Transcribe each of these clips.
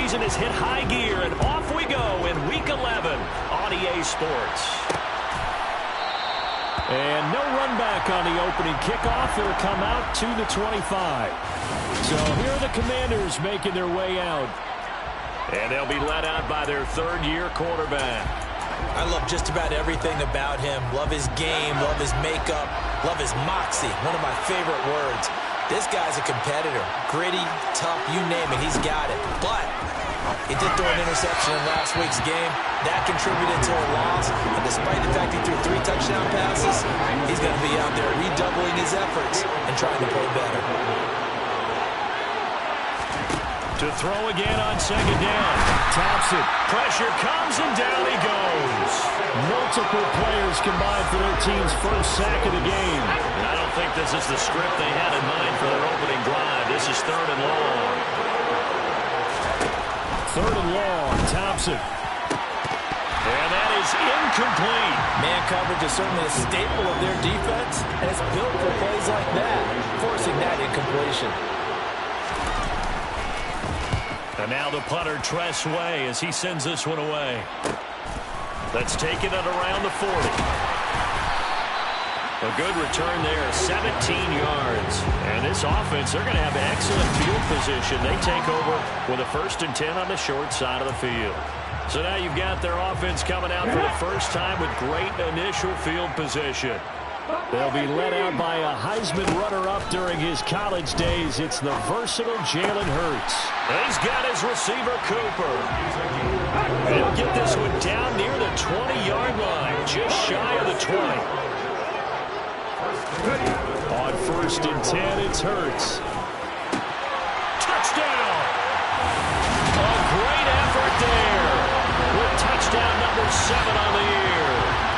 season has hit high gear, and off we go in Week 11 on EA Sports. And no run back on the opening kickoff. It'll come out to the 25. So here are the Commanders making their way out. And they'll be led out by their third-year quarterback. I love just about everything about him. Love his game, love his makeup, love his moxie. One of my favorite words. This guy's a competitor. Gritty, tough, you name it, he's got it. But he did throw an interception in last week's game. That contributed to a loss. And despite the fact he threw 3 touchdown passes, he's going to be out there redoubling his efforts and trying to play better. To throw again on second down. Taps it. Pressure comes, and down he goes. Multiple players combined for their team's first sack of the game. And I don't think this is the script they had in mind for their opening drive. This is 3rd and long. 3rd and long. Thompson. And that is incomplete. Man coverage is certainly a staple of their defense, and it's built for plays like that, forcing that incompletion. And now the punter, Tress Way, as he sends this one away. That's taken it around the 40. A good return there, 17 yards. And this offense, they're going to have excellent field position. They take over with a 1st and 10 on the short side of the field. So now you've got their offense coming out for the first time with great initial field position. They'll be led out by a Heisman runner-up during his college days. It's the versatile Jalen Hurts. He's got his receiver, Cooper. And he'll get this one down near the 20-yard line, just shy of the 20. On 1st and 10, it's Hurts. Touchdown! A great effort there with touchdown number 7 on the year.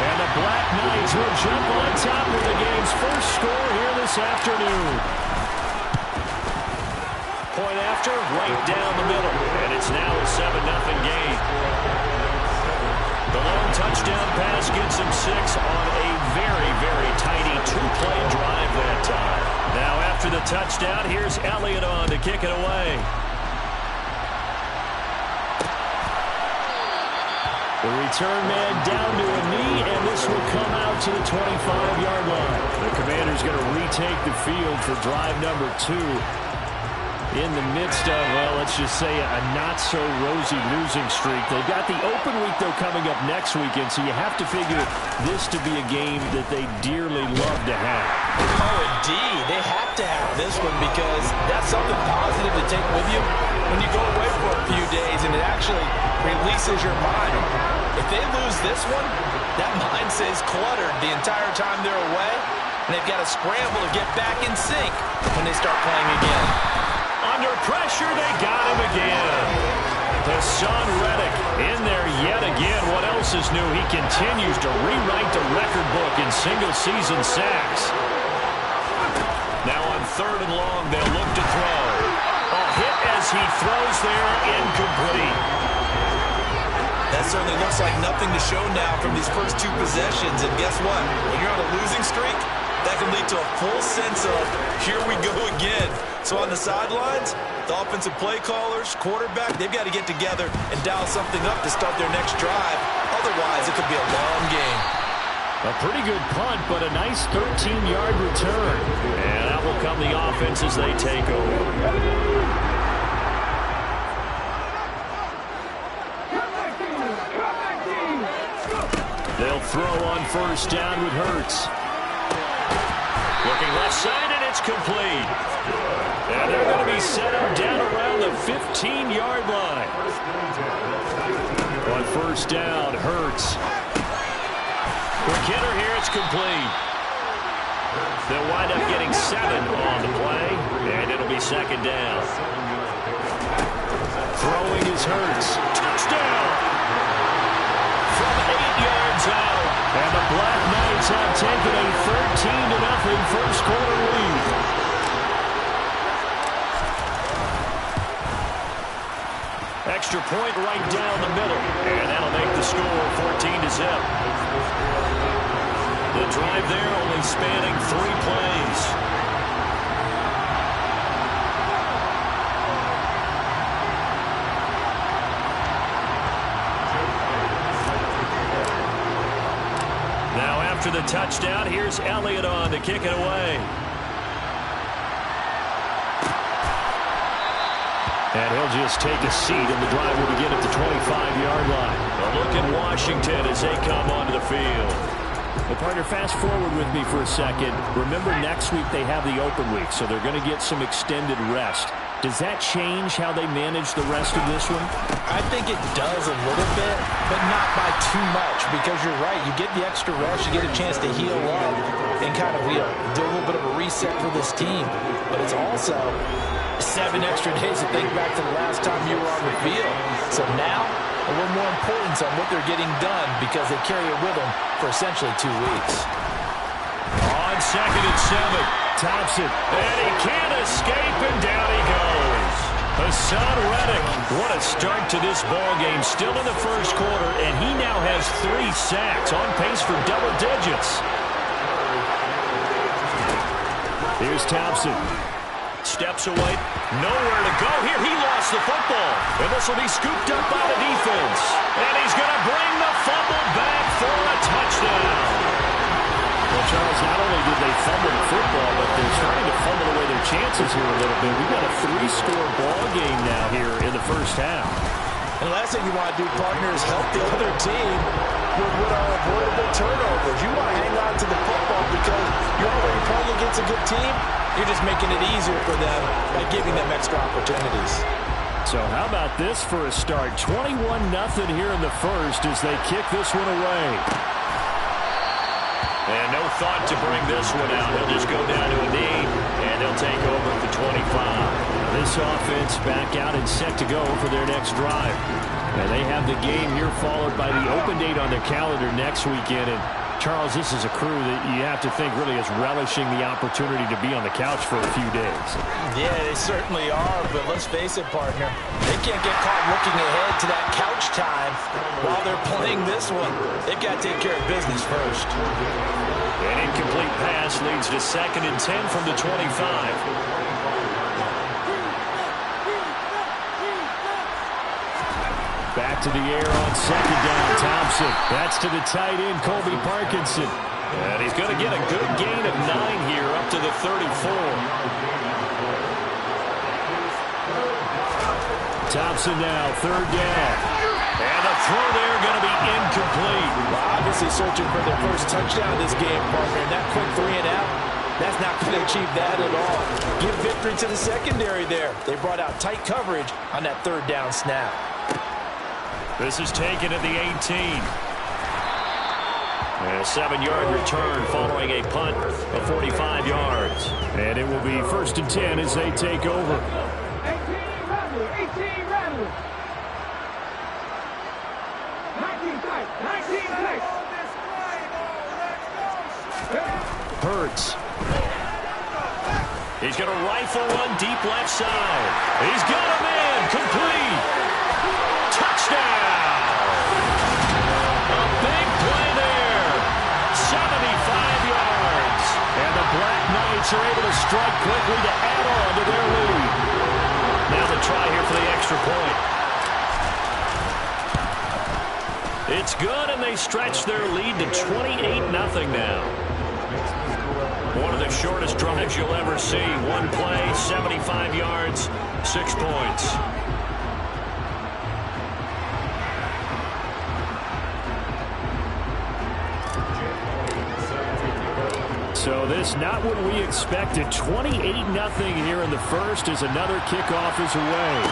And the Black Knights will jump on top of the game's first score here this afternoon. Point after, right down the middle. And it's now a 7-0 game. The long touchdown pass gets him 6 on a very, very tidy 2-play drive that time. Now after the touchdown, here's Elliott on to kick it away. The return man down to a knee, and this will come out to the 25-yard line. The Commanders going to retake the field for drive number 2. In the midst of, well, let's just say a not-so-rosy losing streak. They've got the open week, though, coming up next weekend, so you have to figure this to be a game that they dearly love to have. Oh, indeed. They have to have this one because that's something positive to take with you when you go away for a few days, and it actually releases your mind. If they lose this one, that mind stays cluttered the entire time they're away, and they've got to scramble to get back in sync when they start playing again. Under pressure, they got him again. Hassan Reddick in there yet again. What else is new? He continues to rewrite the record book in single-season sacks. Now on 3rd and long, they'll look to throw. A hit as he throws there, incomplete. That certainly looks like nothing to show now from these first 2 possessions. And guess what? When you're on a losing streak, that can lead to a full sense of, here we go again. So on the sidelines, the offensive play callers, quarterback, they've got to get together and dial something up to start their next drive. Otherwise, it could be a long game. A pretty good punt, but a nice 13-yard return. And out will come the offense as they take over. They'll throw on 1st down with Hurts. Looking left side, and it's complete. And they're going to be set up down around the 15-yard line. On 1st down, Hurts. For Kidder here, it's complete. They'll wind up getting 7 on the play, and it'll be 2nd down. Throwing is Hurts. Touchdown! From 8 yards out. And the Black Knights have taken a 13-0 first-quarter lead. Extra point right down the middle. And that'll make the score 14-0. The drive there only spanning 3 plays. after the touchdown. Here's Elliott on to kick it away. And he'll just take a seat, and the drive will begin at the 25-yard line. A look at Washington as they come onto the field. Well, partner, fast forward with me for a second. Remember, next week they have the open week, so they're going to get some extended rest. Does that change how they manage the rest of this one? I think it does a little bit, but not by too much, because you're right. You get the extra rest, you get a chance to heal up and kind of do a little bit of a reset for this team. But it's also 7 extra days to think back to the last time you were on the field. So now, a little more importance on what they're getting done because they carry it with them for essentially 2 weeks. On 2nd and 7. Thompson. And he can't escape, and down he goes. Hassan Reddick. What a start to this ball game. Still in the first quarter, and he now has 3 sacks, on pace for double digits. Here's Thompson. Steps away. Nowhere to go here. He lost the football. And this will be scooped up by the defense. And he's going to bring the fumble back for a touchdown. Well, Charles, not only did they fumble the football, but they're starting to fumble away their chances here a little bit. We've got a 3-score ball game now here in the first half. And the last thing you want to do, partner, is help the other team with what are avoidable turnovers. You want to hang on to the football because you're already playing against a good team. You're just making it easier for them by giving them extra opportunities. So how about this for a start? 21-0 here in the first as they kick this one away. And no thought to bring this one out. He'll just go down to a knee, and they'll take over at the 25. This offense back out and set to go for their next drive. And they have the game here followed by the open date on their calendar next weekend. And Charles, this is a crew that you have to think really is relishing the opportunity to be on the couch for a few days. Yeah, they certainly are, but let's face it, partner. They can't get caught looking ahead to that couch time while they're playing this one. They've got to take care of business first. An incomplete pass leads to 2nd and 10 from the 25. Back to the air on 2nd down, Thompson. That's to the tight end, Colby Parkinson. And he's going to get a good gain of 9 here up to the 34. Thompson now, 3rd down. And the throw there going to be incomplete. Well, obviously searching for their first touchdown this game, partner. And that quick 3 and out, that's not going to achieve that at all. Give victory to the secondary there. They brought out tight coverage on that 3rd down snap. This is taken at the 18. And a 7-yard return following a punt of 45 yards. And it will be 1st and 10 as they take over. 18 Rattler. 19 tight. 19 tight. Hurts. He's going to rifle one deep left side. He's got a man complete. Touchdown. A big play there. 75 yards. And the Black Knights are able to strike quickly to add on to their lead. Now the try here for the extra point. It's good, and they stretch their lead to 28-0 now. One of the shortest drives you'll ever see. One play, 75 yards, 6 points. So this not what we expected. 28-0 here in the first as another kickoff is away.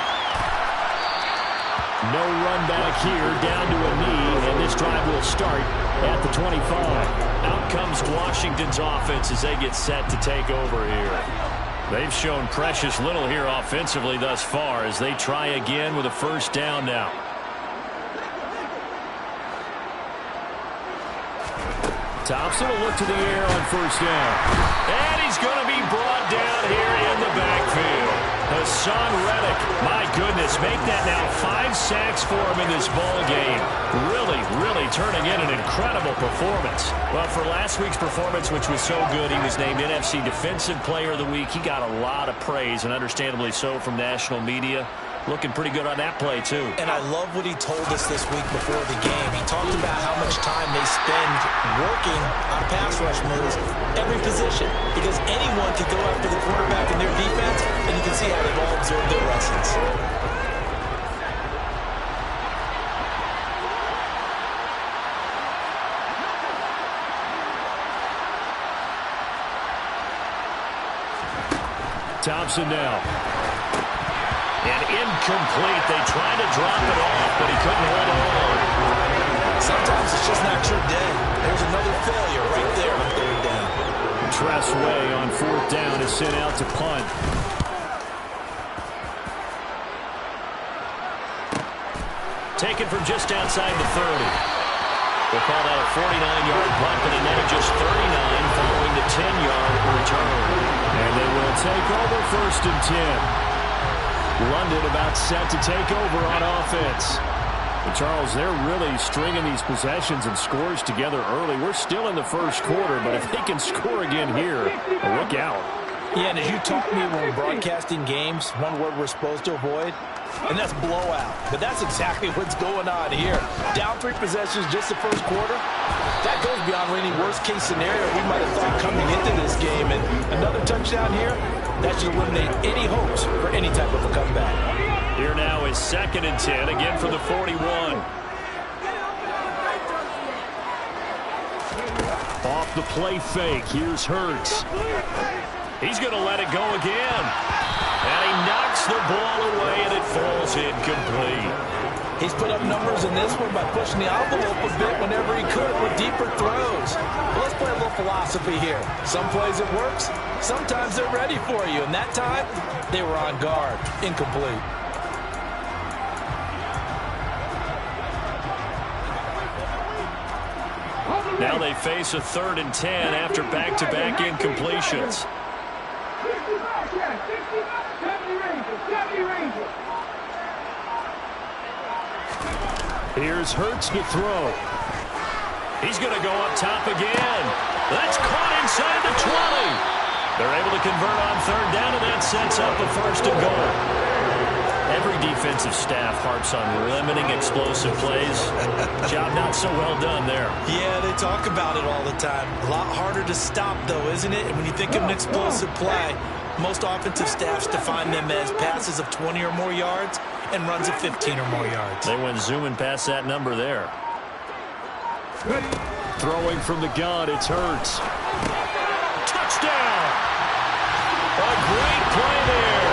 No run back here, down to a knee, and this drive will start at the 25. Out comes Washington's offense as they get set to take over here. They've shown precious little here offensively thus far as they try again with a 1st down now. Thompson will look to the air on 1st down. And he's going to be brought down here in the backfield. Hassan Reddick, my goodness, make that now 5 sacks for him in this ball game. Really turning in an incredible performance. Well, for last week's performance, which was so good, he was named NFC Defensive Player of the Week. He got a lot of praise, and understandably so, from national media. Looking pretty good on that play, too. And I love what he told us this week before the game. He talked about how much time they spend working on pass rush moves, every position, because anyone can go after the quarterback in their defense, and you can see how they've all absorbed their lessons. Thompson now. And incomplete. They tried to drop it off, but he couldn't hold on. Sometimes it's just not your day. There's another failure right there on third down. Tressway on fourth down is sent out to punt. Taken from just outside the 30. We'll call that a 49-yard punt, but a net of just 39 following the 10-yard return. And they will take over first and 10. London about set to take over on offense. And Charles, they're really stringing these possessions and scores together early. We're still in the first quarter, but if they can score again here, look out. Yeah, and as you taught me when we're broadcasting games, one word we're supposed to avoid, and that's blowout. But that's exactly what's going on here. Down 3 possessions just the first quarter. That goes beyond any worst-case scenario we might have thought coming into this game. And another touchdown here, that should eliminate any hopes for any type of a comeback. Here now is 2nd and 10, again from the 41. Off the play fake, here's Hurts. He's going to let it go again. And he knocks the ball away, and it falls incomplete. He's put up numbers in this one by pushing the envelope a bit whenever he could with deeper throws. But let's play a little philosophy here. Some plays it works. Sometimes they're ready for you. And that time, they were on guard. Incomplete. Now they face a 3rd and 10 after back-to-back incompletions. Here's Hurts to throw. He's going to go up top again. That's caught inside the 20. They're able to convert on 3rd down, and that sets up a 1st and goal. Every defensive staff harps on limiting explosive plays. Job not so well done there. Yeah, they talk about it all the time. A lot harder to stop, though, isn't it? And when you think of an explosive play, most offensive staffs define them as passes of 20 or more yards and runs of 15 or more yards. They went zooming past that number there. Throwing from the gun, it's Hurts. Touchdown! A great play there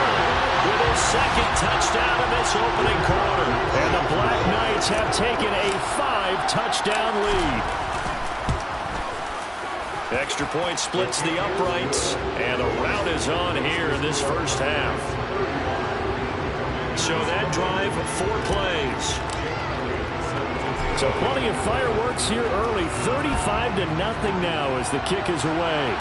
with his 2nd touchdown in this opening quarter. And the Black Knights have taken a 5-touchdown lead. Extra point splits the uprights, and a rout is on here in this first half. So that drive, 4 plays. So plenty of fireworks here early. 35-0 now as the kick is away.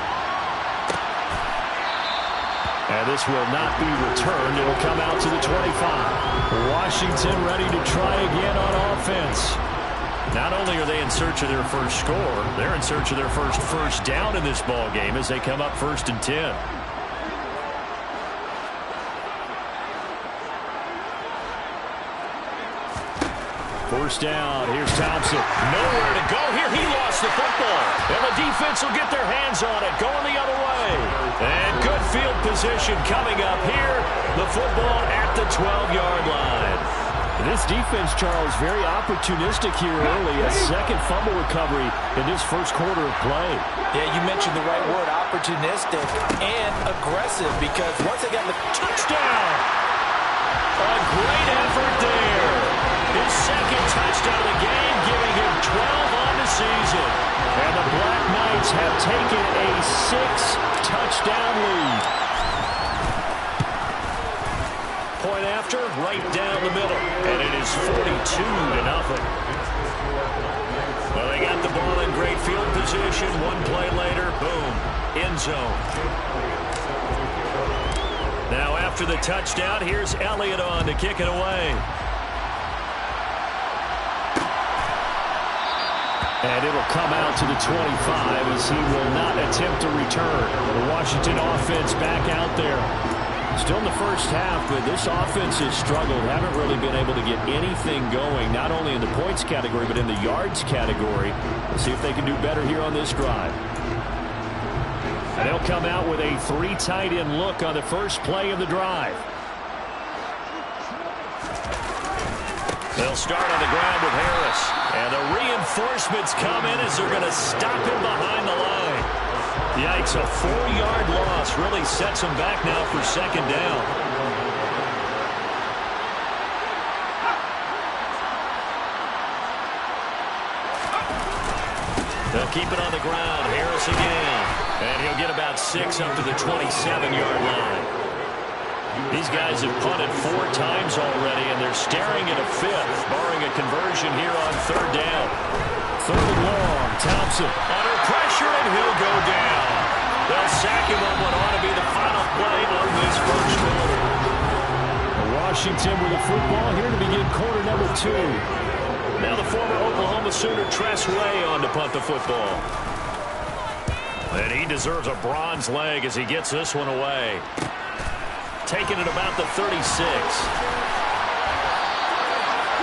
And this will not be returned. It will come out to the 25. Washington ready to try again on offense. Not only are they in search of their first score, they're in search of their first down in this ball game as they come up 1st and 10. First down. Here's Thompson. Nowhere to go here. He lost the football. And the defense will get their hands on it. Going the other way. And good field position coming up here. The football at the 12-yard line. This defense, Charles, very opportunistic here early. A 2nd fumble recovery in this first quarter of play. Yeah, you mentioned the right word, opportunistic and aggressive, because once they got the touchdown, a great effort there. His 2nd touchdown of the game, giving him 12 on the season. And the Black Knights have taken a 6-touchdown lead. Point after, right down the middle. And it is 42-0. Well, they got the ball in great field position. 1 play later, boom, end zone. Now after the touchdown, here's Elliott on to kick it away. And it'll come out to the 25 as he will not attempt to return. The Washington offense back out there. Still in the first half, but this offense has struggled. Haven't really been able to get anything going, not only in the points category, but in the yards category. Let's see if they can do better here on this drive. And they'll come out with a 3 tight end look on the first play of the drive. They'll start on the ground with Harris. And the reinforcements come in as they're going to stop him behind the line. Yikes, a 4-yard loss really sets them back now for second down. They'll keep it on the ground. Harris again. And he'll get about 6 up to the 27-yard line. These guys have punted 4 times already, and they're staring at a 5th, barring a conversion here on 3rd down. 3rd and long. Thompson under pressure, and he'll go down. They'll sack him on what ought to be the final play of this first quarter. Washington with the football here to begin quarter number 2. Now the former Oklahoma Sooner Tress Way on to punt the football. And he deserves a bronze leg as he gets this one away. Taking it about the 36.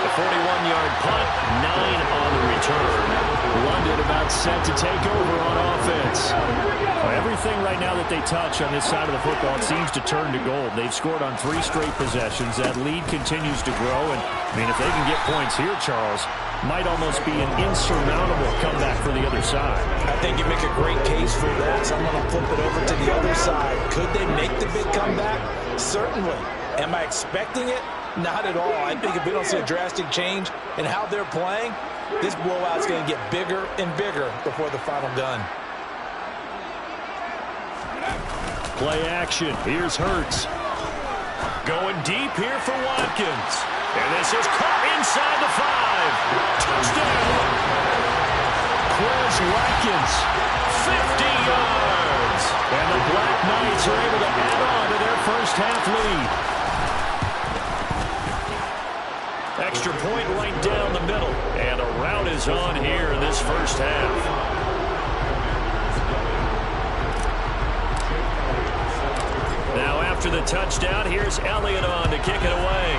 A 41-yard punt, 9 on the return. London about set to take over on offense. Well, everything right now that they touch on this side of the football, it seems to turn to gold. They've scored on 3 straight possessions. That lead continues to grow. And, I mean, if they can get points here, Charles, might almost be an insurmountable comeback for the other side. I think you make a great case for that. So I'm going to flip it over to the other side. Could they make the big comeback? Certainly. Am I expecting it? Not at all. I think if we don't see a drastic change in how they're playing, this blowout's going to get bigger and bigger before the final gun. Play action. Here's Hurts. Going deep here for Watkins. And this is caught inside the 5. Touchdown. Quez Watkins. 50 yards. And the Black Knights are able to add on to their first half lead. Extra point right down the middle. And a rout is on here in this first half. Now after the touchdown, here's Elliott on to kick it away.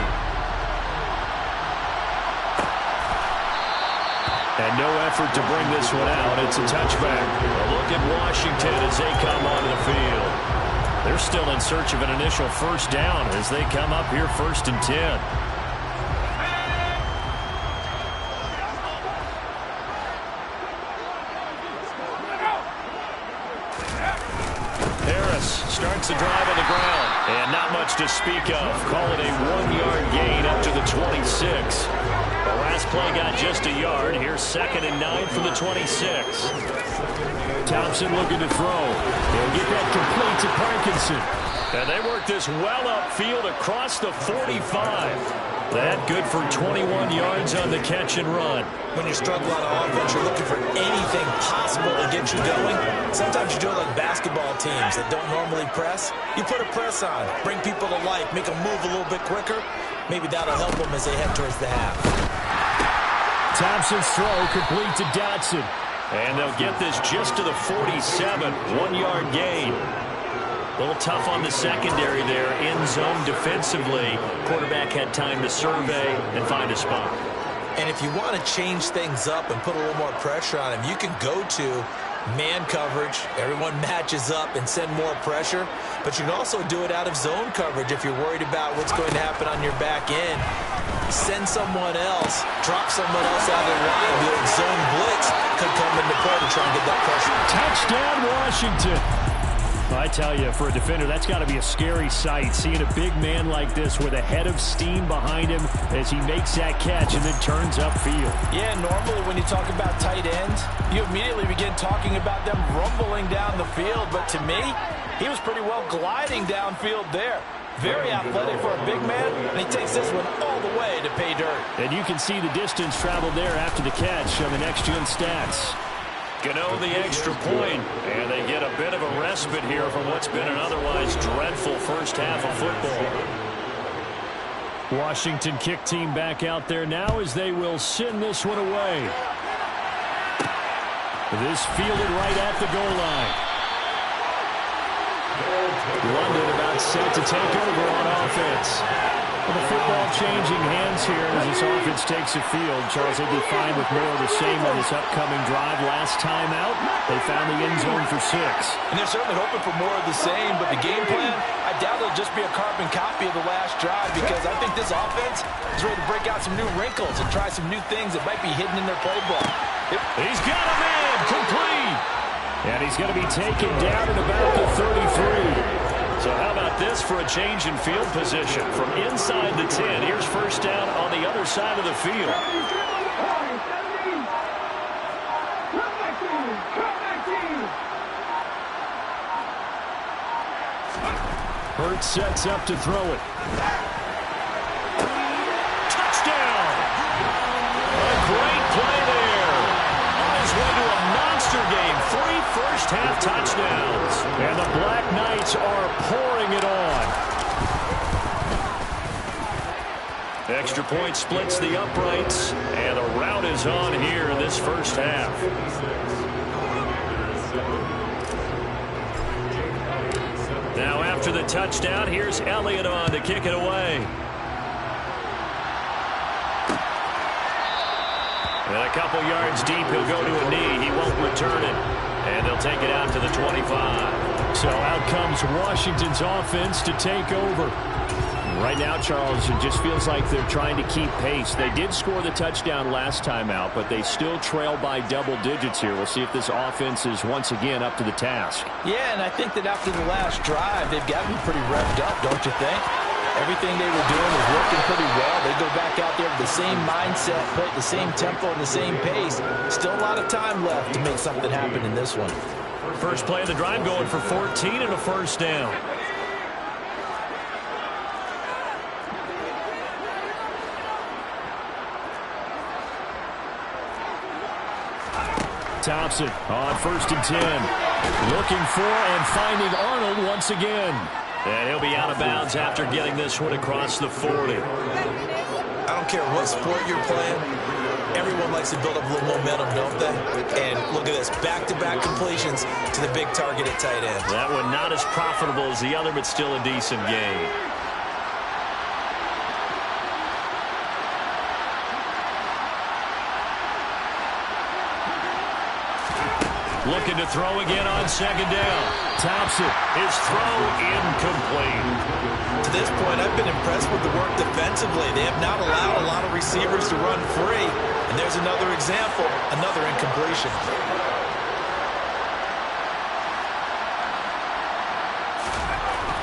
And no effort to bring this one out. It's a touchback. A look at Washington as they come onto the field. They're still in search of an initial first down as they come up here 1st and 10. Starts the drive on the ground. And not much to speak of. Call it a 1-yard gain up to the 26. The last play got just a yard. Here's 2nd and 9 from the 26. Thompson looking to throw. He'll get that complete to Parkinson. And they work this well upfield across the 45. That good for 21 yards on the catch and run. When you struggle on offense, you're looking for anything possible to get you going. Sometimes you do it like basketball teams that don't normally press. You put a press on, bring people to life, make them move a little bit quicker. Maybe that'll help them as they head towards the half. Thompson's throw complete to Dotson. And they'll get this just to the 47. 1-yard gain. A little tough on the secondary there. In zone defensively. Quarterback had time to survey and find a spot. And if you want to change things up and put a little more pressure on him, you can go to man coverage. Everyone matches up and send more pressure. But you can also do it out of zone coverage if you're worried about what's going to happen on your back end. Send someone else, drop someone else out of the line. The old zone blitz could come into play to try and get that pressure. Touchdown, Washington. I tell you, for a defender, that's got to be a scary sight, seeing a big man like this with a head of steam behind him as he makes that catch and then turns upfield. Yeah, normally when you talk about tight ends, you immediately begin talking about them rumbling down the field. But to me, he was pretty well gliding downfield there. Very athletic for a big man, and he takes this one all the way to pay dirt. And you can see the distance traveled there after the catch on the next-gen stats. Gano the extra point, and they get a bit of a respite here from what's been an otherwise dreadful first half of football. Washington kick team back out there now as they will send this one away. This fielded right at the goal line. London about set to take over on offense. Well, the football changing hands here as this offense takes the field. Charles, they'll be fine with more of the same on this upcoming drive. Last time out, they found the end zone for 6. And they're certainly hoping for more of the same, but the game plan, I doubt it'll just be a carbon copy of the last drive, because I think this offense is ready to break out some new wrinkles and try some new things that might be hidden in their playbook. He's got a man, complete. And he's going to be taken down at about the 33. So how about this for a change in field position? From inside the 10, here's first down on the other side of the field. Hurts sets up to throw it. Touchdown! A great play there. On his way to a monster game. 3 first-half touchdowns. And the Black Knights are pouring it on. Extra point splits the uprights, and the rout is on here in this first half. Now after the touchdown, here's Elliott on to kick it away. And a couple yards deep, he'll go to a knee. He won't return it. And they'll take it out to the 25. So out comes Washington's offense to take over. Right now, Charles, it just feels like they're trying to keep pace. They did score the touchdown last time out, but they still trail by double digits here. We'll see if this offense is once again up to the task. Yeah, and I think that after the last drive, they've got to be pretty revved up, don't you think? Everything they were doing was working pretty well. They go back out there with the same mindset, play at the same tempo and the same pace. Still a lot of time left to make something happen in this one. First play of the drive going for 14 and a first down. Thompson on 1st and 10. Looking for and finding Arnold once again. And he'll be out of bounds after getting this one across the 40. I don't care what sport you're playing. Everyone likes to build up a little momentum, don't they? And look at this, back-to-back completions to the big target at tight end. That one not as profitable as the other, but still a decent game. Looking to throw again on 2nd down. Thompson. His throw incomplete. To this point, I've been impressed with the work defensively. They have not allowed a lot of receivers to run free. And there's another example, another incompletion.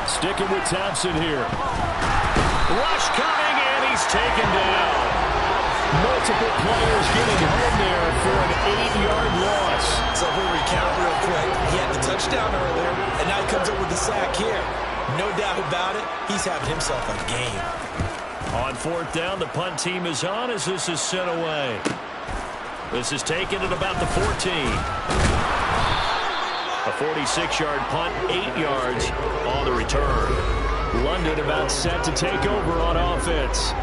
Sticking with Thompson here. Rush coming, and he's taken down. Multiple players getting home there for an 8-yard loss. So if we recount real quick, he had the touchdown earlier, and now he comes up with the sack here. No doubt about it, he's having himself a game. On 4th down, the punt team is on as this is sent away. This is taken at about the 14. A 46-yard punt, 8 yards on the return. London about set to take over on offense.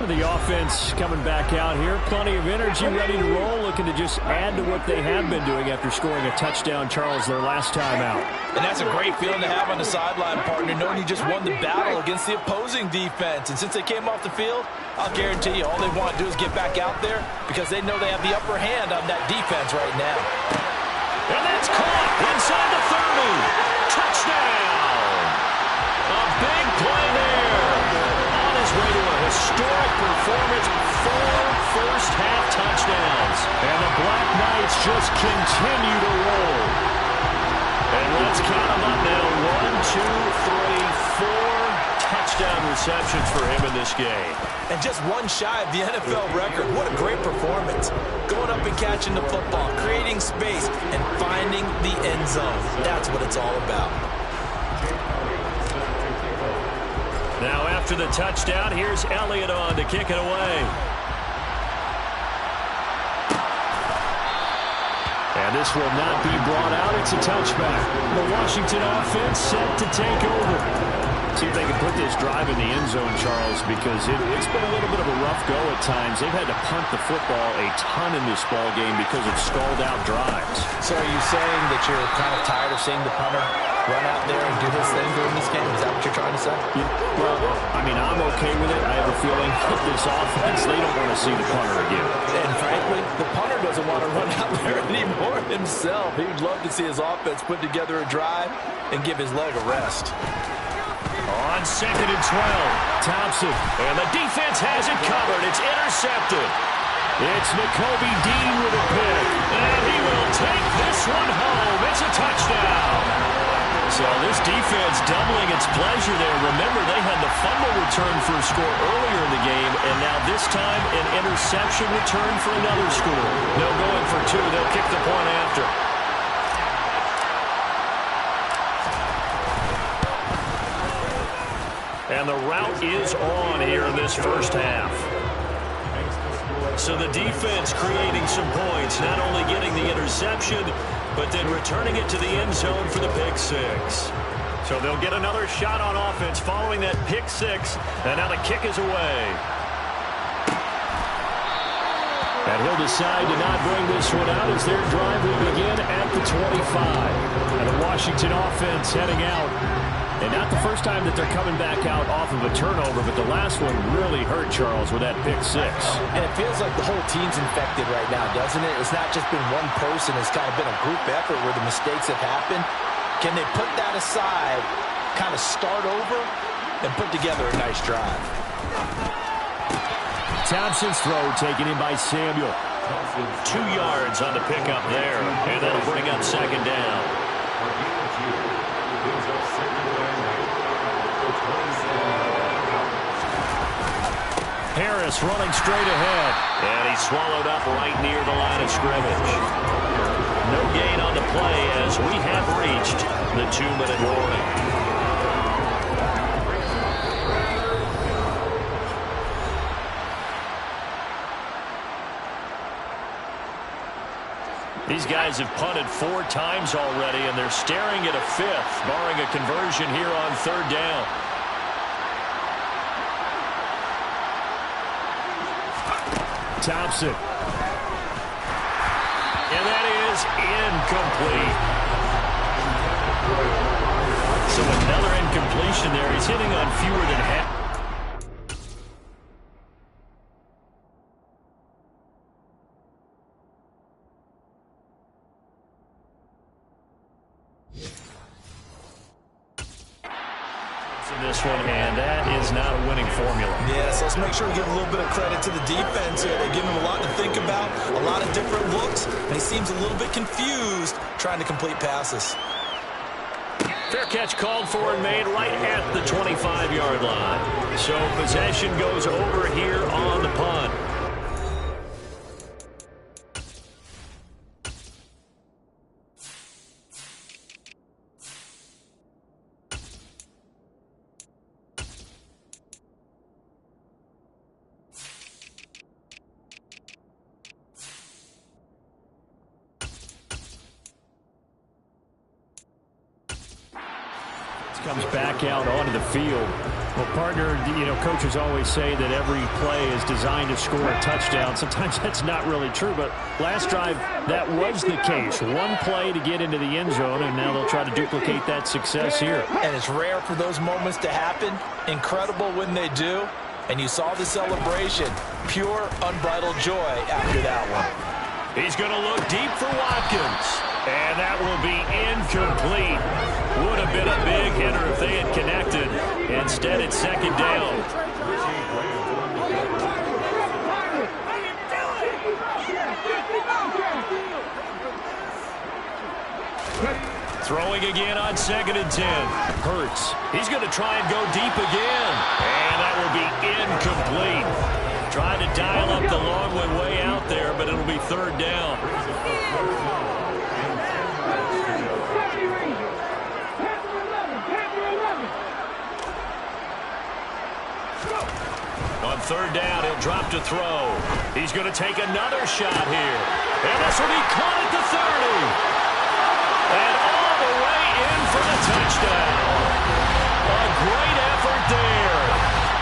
The offense coming back out here. Plenty of energy, ready to roll, looking to just add to what they have been doing after scoring a touchdown, Charles, their last time out. And that's a great feeling to have on the sideline, partner, knowing you just won the battle against the opposing defense. And since they came off the field, I'll guarantee you all they want to do is get back out there because they know they have the upper hand on that defense right now. And that's caught inside the 30. Touchdown! A big play there. On his way to a historic performance, 4 first-half touchdowns. And the Black Knights just continue to roll. And let's count them up now. 1, 2, 3, 4 touchdown receptions for him in this game. And just one shy of the NFL record. What a great performance. Going up and catching the football, creating space, and finding the end zone. That's what it's all about. Now after the touchdown, here's Elliott on to kick it away. And this will not be brought out. It's a touchback. The Washington offense set to take over. See if they can put this drive in the end zone, Charles, because it's been a little bit of a rough go at times. They've had to punt the football a ton in this ball game because of stalled out drives. So are you saying that you're kind of tired of seeing the punter run out there and do his thing during this game? Is that what you're trying to say? Yeah, well, I mean, I'm okay with it. I have a feeling with this offense, they don't want to see the punter again. And frankly, the punter doesn't want to run out there anymore himself. He would love to see his offense put together a drive and give his leg a rest. On 2nd and 12, Thompson. And the defense has it covered. It's intercepted. It's Nakobe Dean with a pick. And he will take this one home. It's a touchdown. So this defense doubling its pleasure there. Remember, they had the fumble return for a score earlier in the game, and now this time an interception return for another score. No going for two. They'll kick the point after. And the route is on here in this first half. So the defense creating some points, not only getting the interception, but then returning it to the end zone for the pick six. So they'll get another shot on offense following that pick six, and now the kick is away. And he'll decide to not bring this one out as their drive will begin at the 25. And the Washington offense heading out. And not the first time that they're coming back out off of a turnover, but the last one really hurt, Charles, with that pick six. And it feels like the whole team's infected right now, doesn't it? It's not just been one person. It's kind of been a group effort where the mistakes have happened. Can they put that aside, kind of start over, and put together a nice drive? Thompson's throw taken in by Samuel. 2 yards on the pickup there, and that'll bring up second down. Harris running straight ahead, and he's swallowed up right near the line of scrimmage. No gain on the play as we have reached the 2-minute warning. These guys have punted 4 times already, and they're staring at a 5th, barring a conversion here on 3rd down. Thompson. And that is incomplete. So another incompletion there. He's hitting on fewer than half. This one, and that is not a winning formula. Yes, let's make sure we give a little bit of credit to the defense here. They give him a lot to think about, a lot of different looks, and he seems a little bit confused trying to complete passes. Fair catch called for and made right at the 25-yard line. So possession goes over here on the punt. Comes back out onto the field. Well, partner, you know, coaches always say that every play is designed to score a touchdown. Sometimes that's not really true, but last drive, that was the case. One play to get into the end zone, and now they'll try to duplicate that success here. And it's rare for those moments to happen. Incredible when they do. And you saw the celebration. Pure, unbridled joy after that one. He's going to look deep for Watkins. And that will be incomplete. Would have been a big hitter if they had connected. Instead, it's second down. Throwing again on 2nd and 10. Hurts. He's going to try and go deep again. And that will be incomplete. Trying to dial up the long one way out there, but it'll be 3rd down. On 3rd down, he'll drop to throw. He's going to take another shot here. And this will be caught at the 30. And all the way in for the touchdown. A great effort there.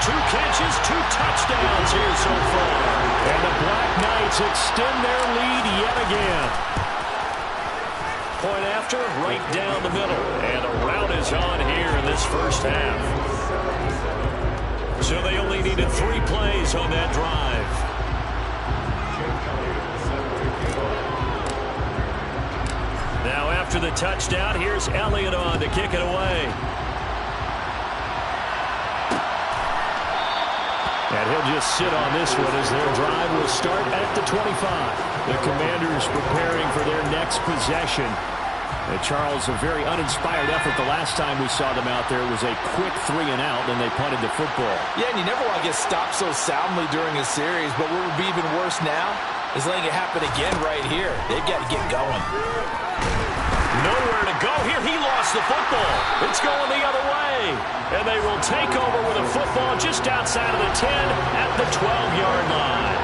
2 catches, 2 touchdowns here so far. And the Black Knights extend their lead yet again. point after, right down the middle. And a rout is on here in this first half. So they only needed 3 plays on that drive. Now after the touchdown, here's Elliott on to kick it away. And he'll just sit on this one as their drive will start at the 25. The Commanders preparing for their next possession. Charles, a very uninspired effort the last time we saw them out there. It was a quick 3 and out, and they punted the football. Yeah, and you never want to get stopped so soundly during a series, but what would be even worse now is letting it happen again right here. They've got to get going. Nowhere to go here. He lost the football. It's going the other way. And they will take over with a football just outside of the 10 at the 12-yard line.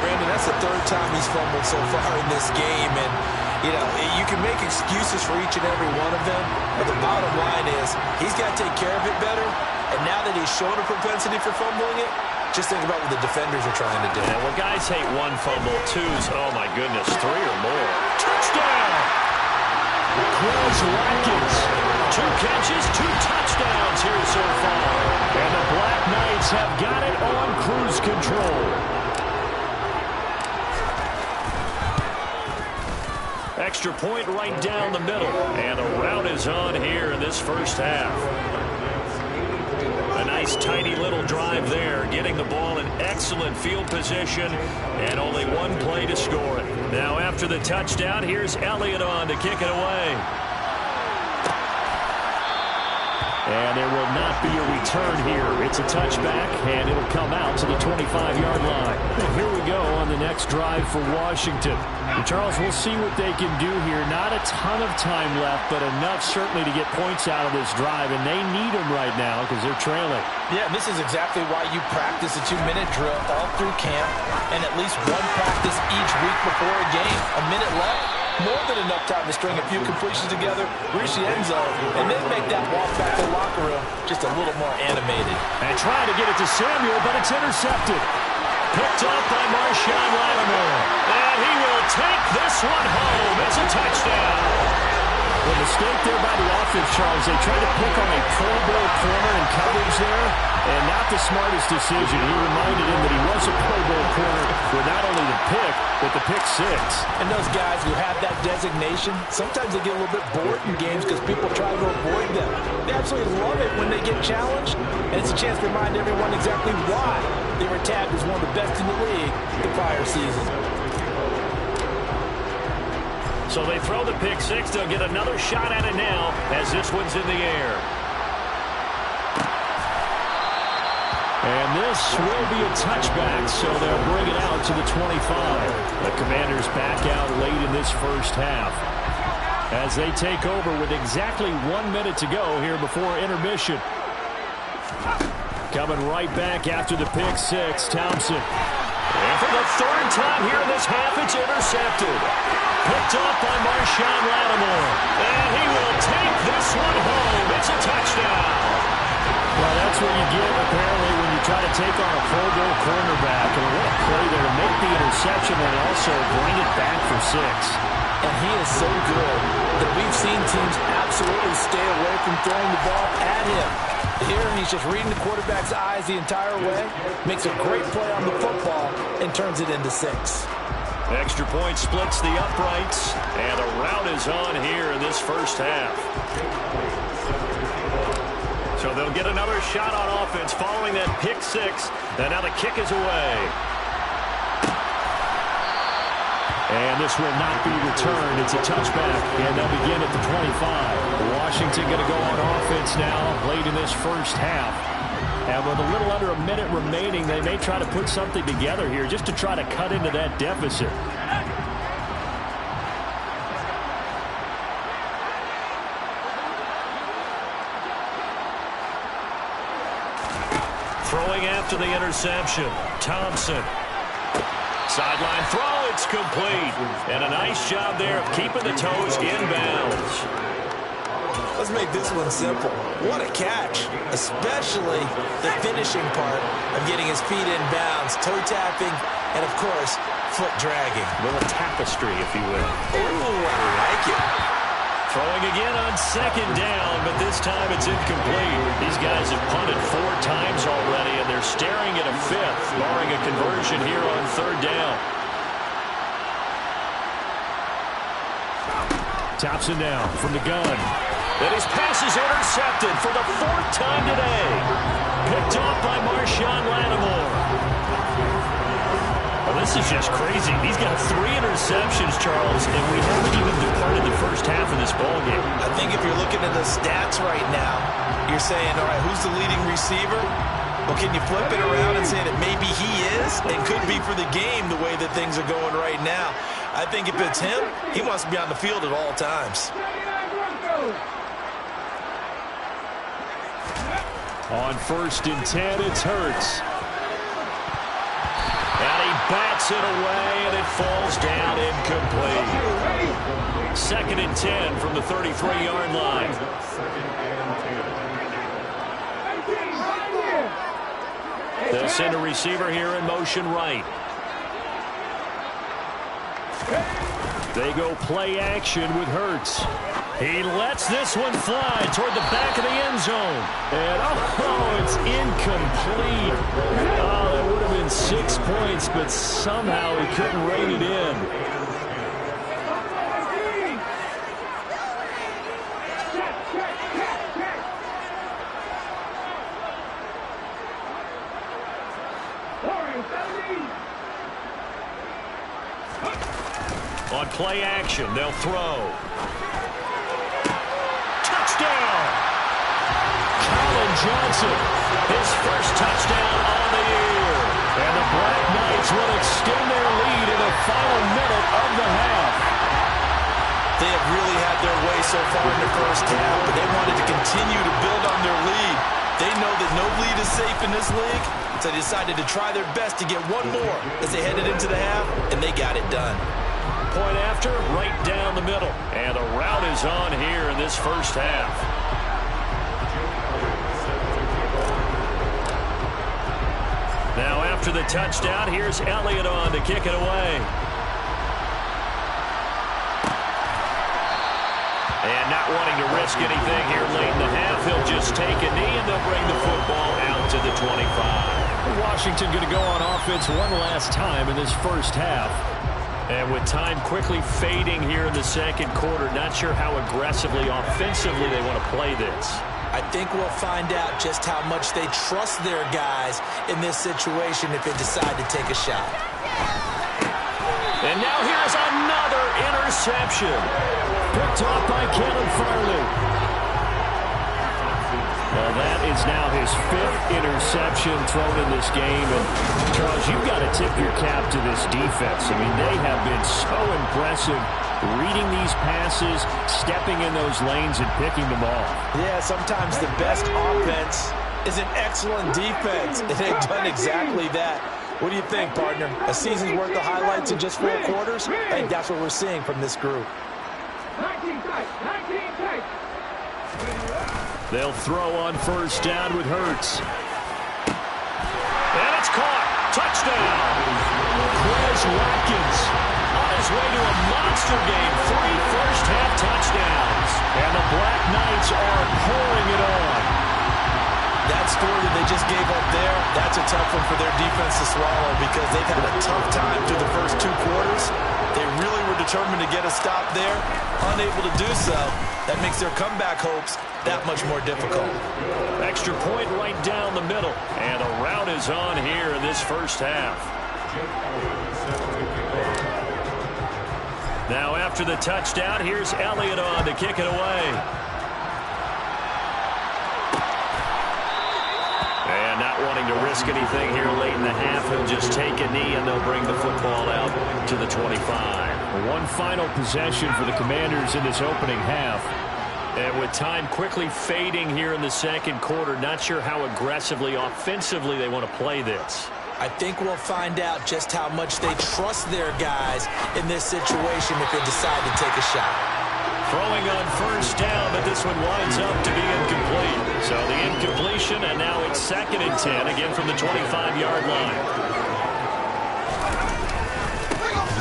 Brandon, that's the 3rd time he's fumbled so far in this game. And, you know, you can make excuses for each and every one of them. But the bottom line is he's got to take care of it better. And now that he's shown a propensity for fumbling it, just think about what the defenders are trying to do. And when guys hate 1 fumble, 2s, oh, my goodness, 3 or more. Touchdown! Quills Watkins, 2 catches, 2 touchdowns here so far. And the Black Knights have got it on cruise control. Extra point right down the middle. And a rout is on here in this first half. A nice tiny little drive there, getting the ball in excellent field position, and only 1 play to score it. Now after the touchdown, here's Elliott on to kick it away. And there will not be a return here. It's a touchback, and it'll come out to the 25-yard line. And here we go on the next drive for Washington. And Charles, we'll see what they can do here. Not a ton of time left, but enough certainly to get points out of this drive, and they need them right now because they're trailing. Yeah, this is exactly why you practice a 2-minute drill all through camp and at least 1 practice each week before a game. A minute left. More than enough time to string a few completions together, reach the end zone, and then make that walk back to the locker room just a little more animated. And trying to get it to Samuel, but it's intercepted. Picked up by Marshawn Lattimore. And he will take this one home. It's a touchdown. The mistake there by the offense, Charles. They tried to pick on a Pro Bowl corner in coverage there, and not the smartest decision. He reminded him that he was a Pro Bowl corner with not only the pick, but the pick 6. And those guys who have that designation, sometimes they get a little bit bored in games because people try to avoid them. They absolutely love it when they get challenged, and it's a chance to remind everyone exactly why they were tagged as one of the best in the league the prior season. So they throw the pick 6. They'll get another shot at it now as this one's in the air. And this will be a touchback, so they'll bring it out to the 25. The Commanders back out late in this first half as they take over with exactly 1 minute to go here before intermission. Coming right back after the pick 6, Thompson. And for the 3rd time here in this half, it's intercepted. Picked up by Marshawn Lattimore. And he will take this one home. It's a touchdown. Well, that's what you get, apparently, when you try to take on a Pro Bowl cornerback. And what a play there to make the interception and also bring it back for 6. And he is so good that we've seen teams absolutely stay away from throwing the ball at him. Here, he's just reading the quarterback's eyes the entire way, makes a great play on the football, and turns it into 6. Extra point splits the uprights, and a rout is on here in this first half. So they'll get another shot on offense following that pick 6, and now the kick is away. And this will not be returned. It's a touchback, and they'll begin at the 25. Washington going to go on offense now late in this first half. And with a little under a minute remaining, they may try to put something together here just to try to cut into that deficit. Throwing after the interception, Thompson. Sideline throw, it's complete. And a nice job there of keeping the toes inbounds. Let's make this one simple. What a catch, especially the finishing part of getting his feet in bounds, toe tapping, and of course, foot dragging. A little tapestry, if you will. Ooh, I like it. Throwing again on second down, but this time it's incomplete. These guys have punted 4 times already, and they're staring at a 5th, barring a conversion here on third down. Thompson now from the gun. And his pass is intercepted for the 4th time today. Picked off by Marshawn Lattimore. Well, this is just crazy. He's got 3 interceptions, Charles, and we haven't even departed the first half of this ballgame. I think if you're looking at the stats right now, you're saying, all right, who's the leading receiver? Well, can you flip it around and say that maybe he is and could be for the game the way that things are going right now? I think if it's him, he wants to be on the field at all times. On 1st and 10, it's Hurts. And he bats it away, and it falls down incomplete. 2nd and 10 from the 33-yard line. They'll send a receiver here in motion right. They go play action with Hurts. He lets this one fly toward the back of the end zone. And, oh, it's incomplete. Oh, that would have been 6 points, but somehow he couldn't rein it in. On play action, they'll throw. Touchdown! Colin Johnson, His first touchdown on the year. and the Black Knights will extend their lead in the final minute of the half. They have really had their way so far in the first half, but they wanted to continue to build on their lead. They know that no lead is safe in this league, so they decided to try their best to get one more as they headed into the half, and they got it done. Point after, right down the middle. And the route is on here in this first half. Now after the touchdown, here's Elliott on to kick it away. And not wanting to risk anything here late in the half, he'll just take a knee and they'll bring the football out to the 25. Washington going to go on offense one last time in this first half. And with time quickly fading here in the second quarter, not sure how aggressively, offensively they want to play this. I think we'll find out just how much they trust their guys in this situation if they decide to take a shot. And now here's another interception. Picked off by Kevin Farley. Well, that is now his 5th interception thrown in this game. And, Charles, you've got to tip your cap to this defense. I mean, they have been so impressive reading these passes, stepping in those lanes, and picking them off. Yeah, sometimes the best offense is an excellent defense, and they've done exactly that. What do you think, partner? A season's worth of highlights in just 4 quarters? I think that's what we're seeing from this group. 19 tight, 19 tight. They'll throw on first down with Hurts. And it's caught. Touchdown. Quez Watkins On his way to a monster game. 3 first-half touchdowns. and the Black Knights are pouring it on. That score that they just gave up there, that's a tough one for their defense to swallow because they've had a tough time through the first 2 quarters. They really were determined to get a stop there, unable to do so. That makes their comeback hopes that much more difficult. Extra point right down the middle. And the route is on here in this first half. Now after the touchdown, here's Elliott on to kick it away. And not wanting to risk anything here late in the half, he'll just take a knee and they'll bring the football out to the 25. One final possession for the Commanders in this opening half. And with time quickly fading here in the second quarter, not sure how aggressively, offensively they want to play this. I think we'll find out just how much they trust their guys in this situation if they decide to take a shot. Throwing on first down, but this one winds up to be incomplete. So the incompletion, and now it's 2nd and 10, again from the 25-yard line.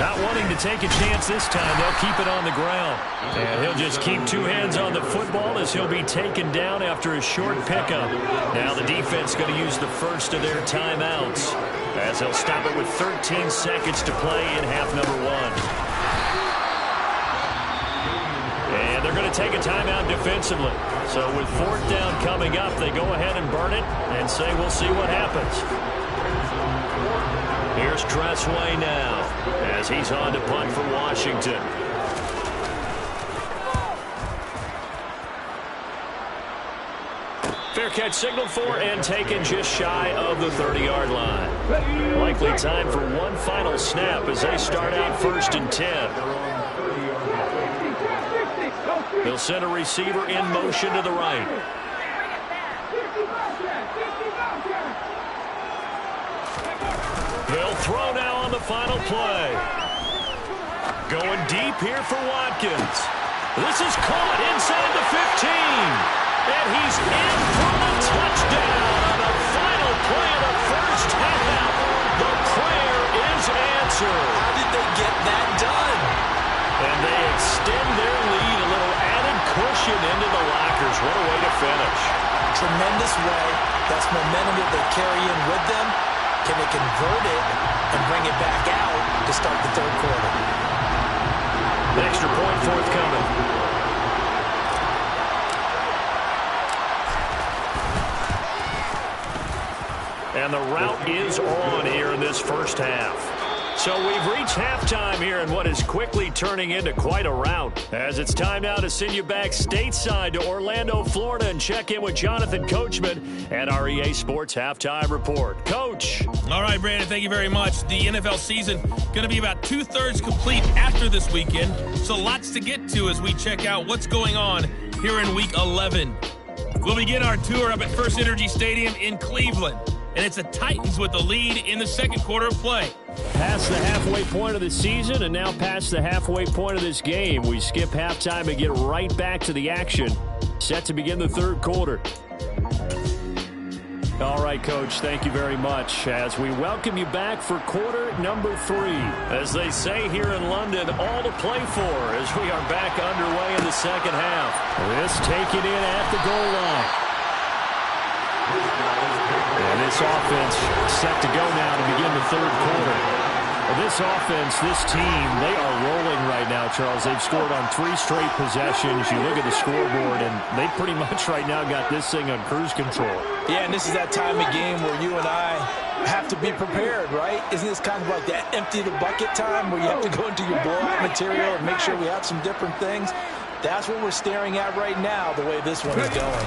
Not wanting to take a chance this time, they'll keep it on the ground. And he'll just keep two hands on the football as he'll be taken down after a short pickup. Now the defense going to use the first of their timeouts as they'll stop it with 13 seconds to play in half number 1. And they're going to take a timeout defensively. So with 4th down coming up, they go ahead and burn it and say we'll see what happens. Here's Tressway now as he's on to punt for Washington. Fair catch signaled for and taken just shy of the 30-yard line. Likely time for one final snap as they start out 1st and 10. They'll send a receiver in motion to the right. They'll throw now on the final play. Going deep here for Watkins. This is caught inside the 15. And he's in for a touchdown on the final play of the first half. The prayer is answered. How did they get that done? And they extend their lead, a little added cushion into the lockers. What a way to finish. Tremendous way. That's momentum that they carry in with them. Can they convert it and bring it back out to start the 3rd quarter? An extra point forthcoming. And the route is on here in this first half. So we've reached halftime here in what is quickly turning into quite a rout. As it's time now to send you back stateside to Orlando, Florida, and check in with Jonathan Coachman at our EA Sports Halftime Report. Coach. All right, Brandon, thank you very much. The NFL season going to be about 2/3 complete after this weekend. So lots to get to as we check out what's going on here in Week 11. We'll begin our tour up at First Energy Stadium in Cleveland. And it's the Titans with the lead in the 2nd quarter of play. Past the halfway point of the season and now past the halfway point of this game. We skip halftime and get right back to the action. Set to begin the 3rd quarter. All right, Coach, thank you very much as we welcome you back for quarter number 3. As they say here in London, all to play for as we are back underway in the 2nd half. This taken in at the goal line. And this offense set to go now to begin the 3rd quarter. Well, this offense, this team, they are rolling right now, Charles. They've scored on 3 straight possessions. You look at the scoreboard, and they pretty much right now got this thing on cruise control. Yeah, and this is that time of game where you and I have to be prepared, right? Isn't this kind of like that empty the bucket time where you have to go into your blowout material and make sure we have some different things? That's what we're staring at right now, the way this one is going.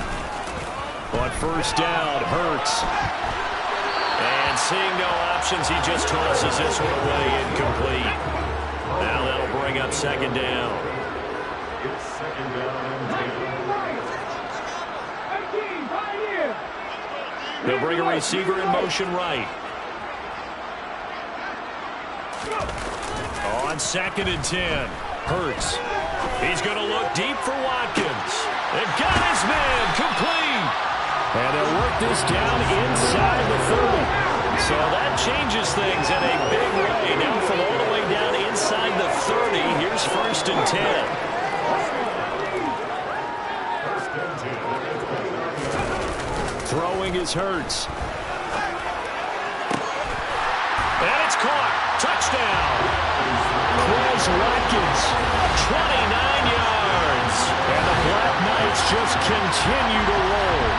On 1st down, Hurts. And seeing no options, he just tosses this one away incomplete. Now that'll bring up 2nd down. It's 2nd down. They'll bring a receiver in motion right. On 2nd and 10, Hurts. He's going to look deep for Watkins. They've got his man complete. And they'll work this down inside the 30. So that changes things in a big way. Now from all the way down inside the 30, here's 1st and 10. Throwing is Hurts. And it's caught. Touchdown. Chris Watkins, 29 yards. and the Black Knights just continue to roll.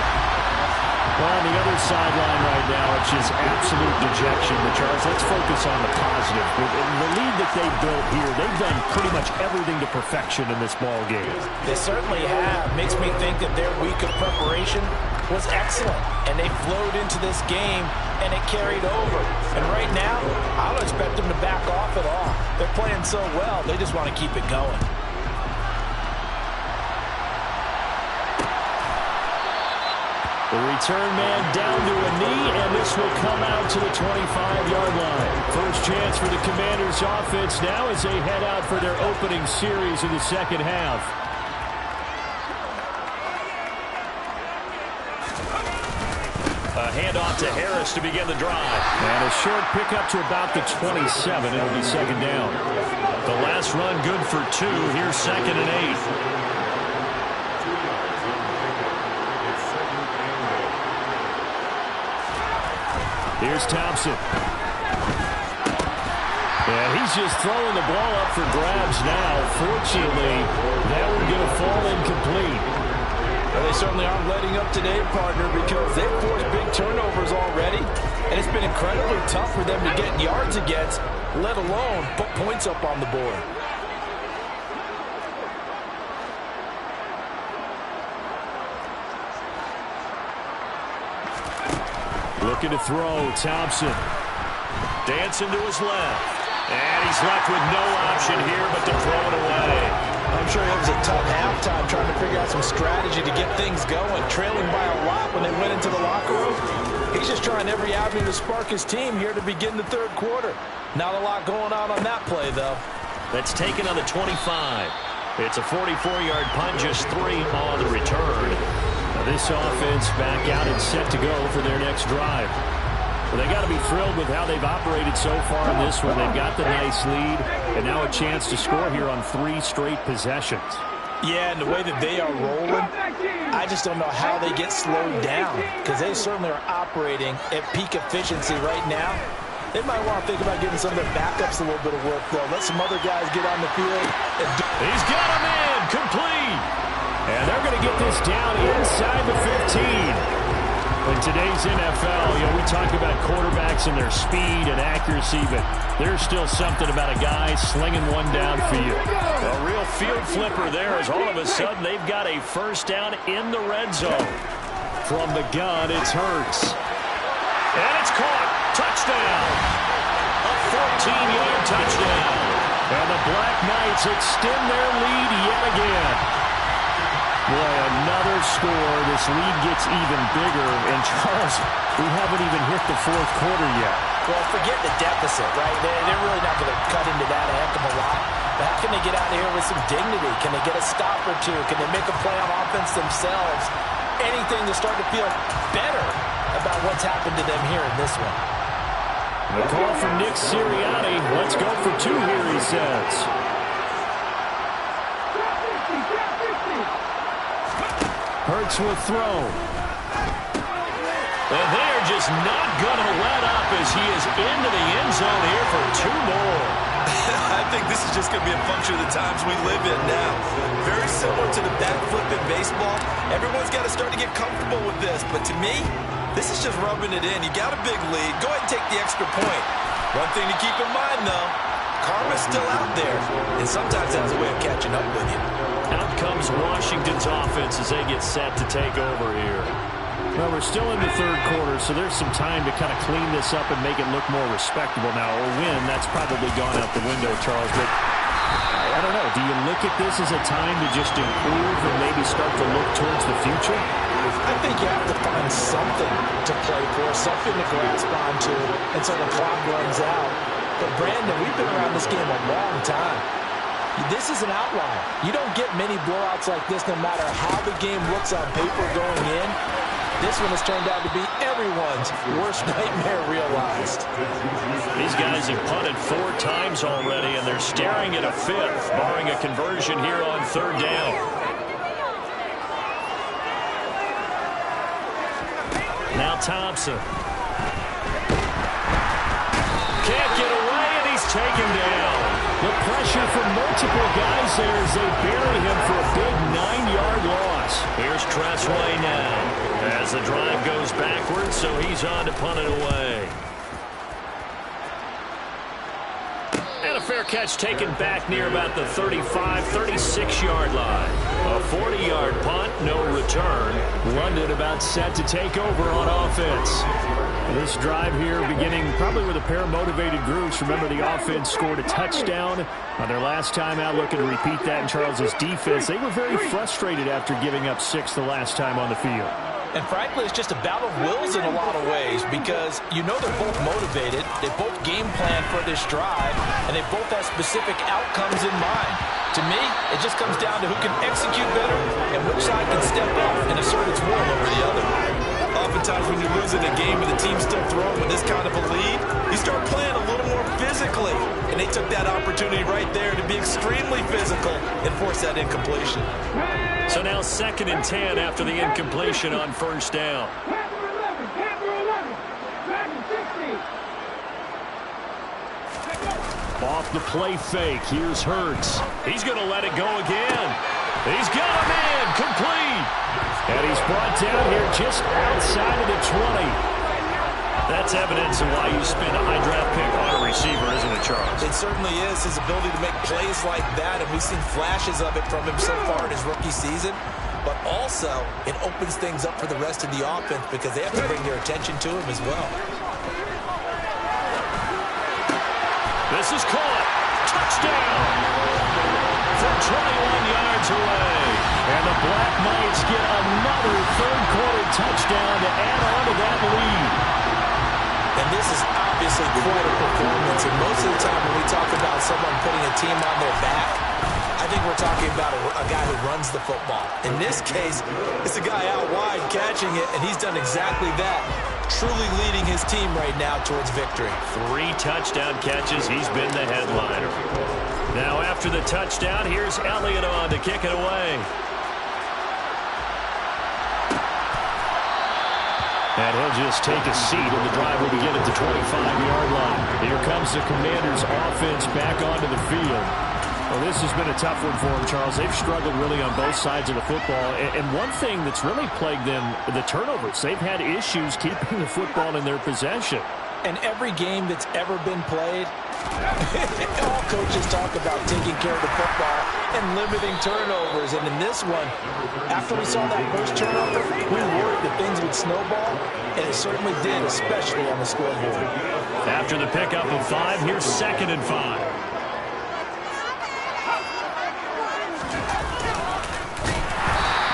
Well, on the other sideline right now, it's just absolute dejection. But, Charles, let's focus on the positive. The lead that they've built here, they've done pretty much everything to perfection in this ball game. They certainly have. Makes me think that their week of preparation was excellent. And they flowed into this game, and it carried over. And right now, I don't expect them to back off at all. They're playing so well, they just want to keep it going. The return man down to a knee, and this will come out to the 25-yard line. First chance for the Commanders' offense now as they head out for their opening series in the 2nd half. A handoff to Harris to begin the drive. And a short pickup to about the 27. It'll be second down. The last run good for 2. Here's 2nd and 8. Here's Thompson. And he's just throwing the ball up for grabs now. Fortunately, that one's going to fall incomplete. Well, they certainly aren't letting up today, partner, because they've forced big turnovers already, and it's been incredibly tough for them to get yards against, let alone put points up on the board. Looking to throw, Thompson. Dancing to his left. And he's left with no option here but to throw it away. I'm sure it was a tough halftime trying to figure out some strategy to get things going, trailing by a lot when they went into the locker room. He's just trying every avenue to spark his team here to begin the third quarter. Not a lot going on that play, though. That's taken on the 25. It's a 44-yard punt, just 3 on the return. Now this offense back out and set to go for their next drive. Well, they got to be thrilled with how they've operated so far in this one. They've got the nice lead, and now a chance to score here on 3 straight possessions. Yeah, and the way that they are rolling, I just don't know how they get slowed down, because they certainly are operating at peak efficiency right now. They might want to think about giving some of their backups a little bit of work, though. Let some other guys get on the field. He's got him in, complete. And they're going to get this down inside the 15. In today's NFL, we talk about quarterbacks and their speed and accuracy, but there's still something about a guy slinging one downfield. A real field flipper there as all of a sudden they've got a first down in the red zone. From the gun, it's Hurts. And it's caught. Touchdown. A 14-yard touchdown. And the Black Knights extend their lead yet again. Boy, another score. This lead gets even bigger. And, Charles, we haven't even hit the fourth quarter yet. Well, forget the deficit, right? They're really not going to cut into that a heck of a lot. But how can they get out of here with some dignity? Can they get a stop or two? Can they make a play on offense themselves? Anything to start to feel better about what's happened to them here in this one. A call from Nick Sirianni. Let's go for 2 here, he says. Hurts will throw. And they're just not going to let up as he is into the end zone here for 2 more. I think this is just going to be a function of the times we live in now. Very similar to the backflip in baseball. Everyone's got to start to get comfortable with this. But to me, this is just rubbing it in. You got a big lead. Go ahead and take the extra point. One thing to keep in mind, though, karma's still out there. And sometimes that's a way of catching up with you. Out comes Washington's offense as they get set to take over here. Well, we're still in the third quarter, so there's some time to kind of clean this up and make it look more respectable now. A win, that's probably gone out the window, Charles. But I don't know. Do you look at this as a time to just improve and maybe start to look towards the future? I think you have to find something to play for, something to grasp onto until the clock runs out. But, Brandon, we've been around this game a long time. This is an outlier. You don't get many blowouts like this no matter how the game looks on paper going in. This one has turned out to be everyone's worst nightmare realized. These guys have punted 4 times already, and they're staring at a 5th, barring a conversion here on 3rd down. Now Thompson. Can't get away, and he's taken down. The pressure from multiple guys there as they bury him for a big 9-yard loss. Here's Tressway now as the drive goes backwards, so he's on to punt it away. And a fair catch taken back near about the 35, 36-yard line. A 40-yard punt, no return. London about set to take over on offense. This drive here beginning probably with a pair of motivated groups. Remember, the offense scored a touchdown on their last time out. Looking to repeat that in Charles's defense. They were very frustrated after giving up 6 the last time on the field. And frankly, it's just a battle of wills in a lot of ways because you know they're both motivated. They both game plan for this drive, and they both have specific outcomes in mind. To me, it just comes down to who can execute better and which side can step up and assert its will over the other. oftentimes when you're losing a game and the team's still throwing with this kind of a lead, you start playing a little more physically. And they took that opportunity right there to be extremely physical and force that incompletion. So now 2nd and 10 after the incompletion on first down. Off the play fake. Here's Hurts. He's going to let it go again. He's got a man complete. And he's brought down here just outside of the 20. That's evidence of why you spend a high draft pick on a receiver, isn't it, Charles? It certainly is. His ability to make plays like that, and we've seen flashes of it from him so far in his rookie season. But also, it opens things up for the rest of the offense because they have to bring their attention to him as well. This is caught. Touchdown. From 21 yards away. And the Black Knights get another third-quarter touchdown to add on to that lead. And this is obviously quite a performance. And most of the time when we talk about someone putting a team on their back, I think we're talking about a guy who runs the football. In this case, it's a guy out wide catching it, and he's done exactly that. Truly leading his team right now towards victory. 3 touchdown catches. He's been the headliner. Now after the touchdown, here's Elliott on to kick it away. And he'll just take a seat, and the drive will begin at the 25-yard line. Here comes the Commanders' offense back onto the field. Well, this has been a tough one for them, Charles. They've struggled really on both sides of the football. And one thing that's really plagued them, the turnovers. They've had issues keeping the football in their possession. And every game that's ever been played, all coaches talk about taking care of the football and limiting turnovers. And in this one, after we saw that first turnover, we worried that things would snowball, and it certainly did, especially on the scoreboard. After the pickup of 5, here's 2nd and 5.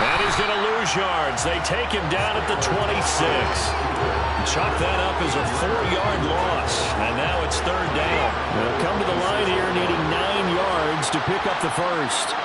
And he's going to lose yards. They take him down at the 26. Chalk that up as a 4-yard loss. And now it's 3rd down. They'll come to the line here needing 9 yards to pick up the first.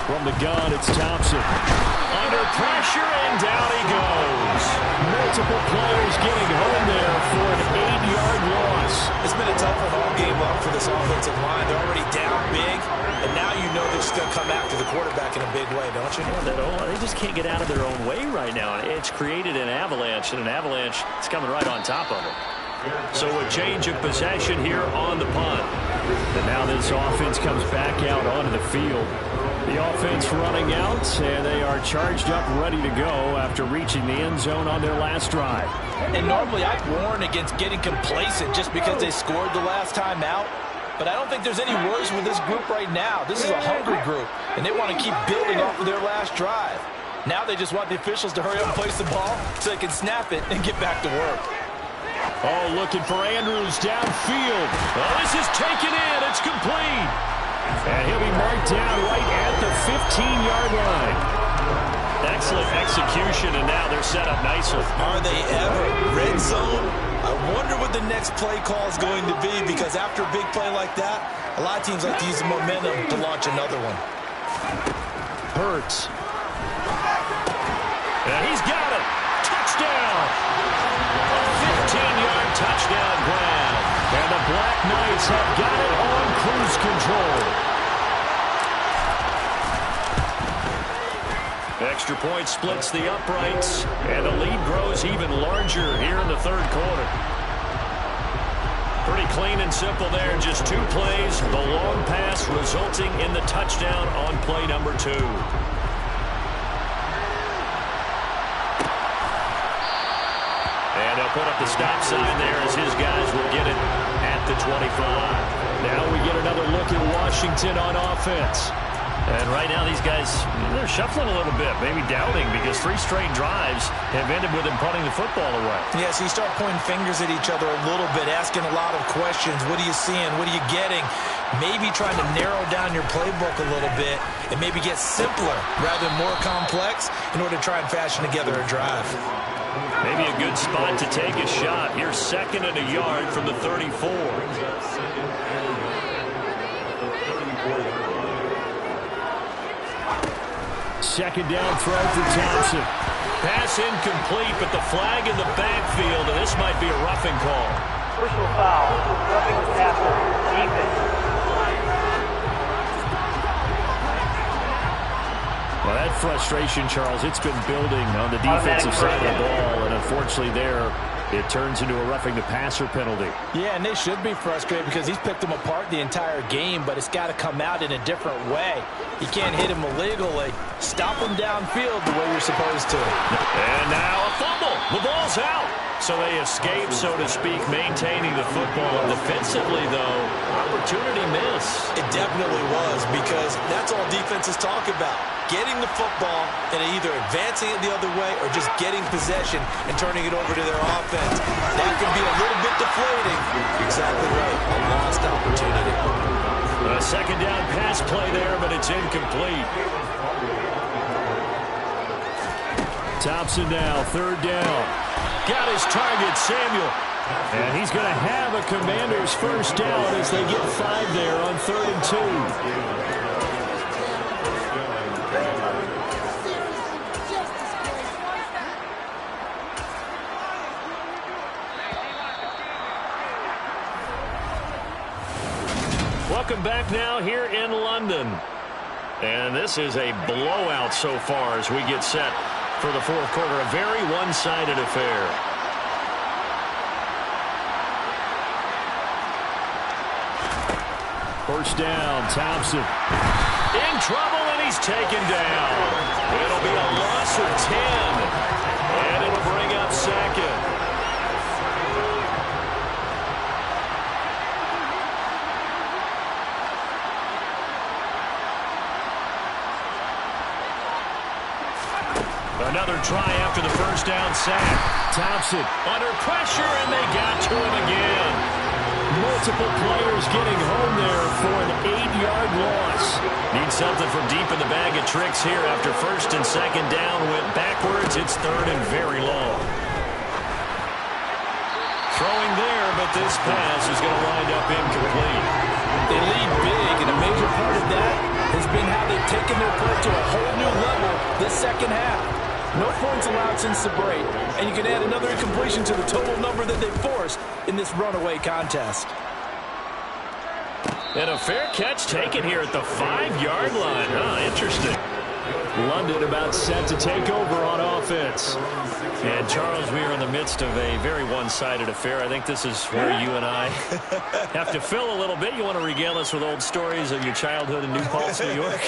From the gun, it's Thompson. Under pressure, and down he goes. Multiple players getting home there for an 8-yard loss. It's been a tough one all game long for this offensive line. They're already down big, and now you know they're just going to come after the quarterback in a big way, don't you? They just can't get out of their own way right now. It's created an avalanche, and an avalanche is coming right on top of it. So a change of possession here on the punt. And now this offense comes back out onto the field. The offense running out, and they are charged up, ready to go after reaching the end zone on their last drive. And normally I'd warn against getting complacent just because they scored the last time out. But I don't think there's any worries with this group right now. This is a hungry group, and they want to keep building off of their last drive. Now they just want the officials to hurry up and place the ball so they can snap it and get back to work. Oh, looking for Andrews downfield. Oh, this is taken in. It's complete. And he'll be marked down right at the 15-yard line. Excellent execution, and now they're set up nicely. Are they ever? Red zone? I wonder what the next play call is going to be, because after a big play like that, a lot of teams like to use the momentum to launch another one. Hurts. And he's got it. Touchdown. A 15-yard touchdown grab. And the Black Knights have got it on cruise control. Extra point splits the uprights, and the lead grows even larger here in the 3rd quarter. Pretty clean and simple there. Just 2 plays. The long pass resulting in the touchdown on play number 2. And they'll put up the stop sign there as his guys will get it at the 25. Now we get another look at Washington on offense. And right now these guys, they're shuffling a little bit, maybe doubting, because 3 straight drives have ended with them punting the football away. Yeah, so you start pointing fingers at each other a little bit, asking a lot of questions. What are you seeing? What are you getting? Maybe trying to narrow down your playbook a little bit and maybe get simpler rather than more complex in order to try and fashion together a drive. Maybe a good spot to take a shot. Here's 2nd and a yard from the 34. Second down throw for Thompson. Pass incomplete, but the flag in the backfield, and this might be a roughing call. Personal foul. Roughing the passer. Defense. Well, that frustration, Charles, it's been building on the defensive side of the ball, and unfortunately there, it turns into a roughing the passer penalty. Yeah, and they should be frustrated because he's picked them apart the entire game, but it's got to come out in a different way. You can't hit him illegally. Stop him downfield the way you're supposed to. And now a fumble. The ball's out. So they escape, so to speak, maintaining the football. Defensively, though, opportunity miss. It definitely was, because that's all defenses talk about. Getting the football and either advancing it the other way or just getting possession and turning it over to their offense. That can be a little bit deflating. Exactly right. A lost opportunity. A second down pass play there, but it's incomplete. Thompson now, third down. Got his target, Samuel. And he's going to have a Commander's first down as they get 5 there on 3rd and 2. Welcome back now here in London. And this is a blowout so far as we get set for the fourth quarter. A very one-sided affair. First down, Thompson. In trouble, and he's taken down. It'll be a loss of 10. And it'll bring up second. Another try after the first down sack. Thompson under pressure, and they got to him again. Multiple players getting home there for an 8-yard loss. Need something from deep in the bag of tricks here after first and second down went backwards. It's third and very long. Throwing there, but this pass is going to wind up incomplete. They lead big, and a major part of that has been how they've taken their play to a whole new level this second half. No points allowed since the break, and you can add another incompletion to the total number that they forced in this runaway contest. And a fair catch taken here at the 5-yard line. Interesting. London about set to take over on offense. And, Charles, we are in the midst of a very one-sided affair. I think this is where you and I have to fill a little bit. You want to regale us with old stories of your childhood in New Paltz, New York?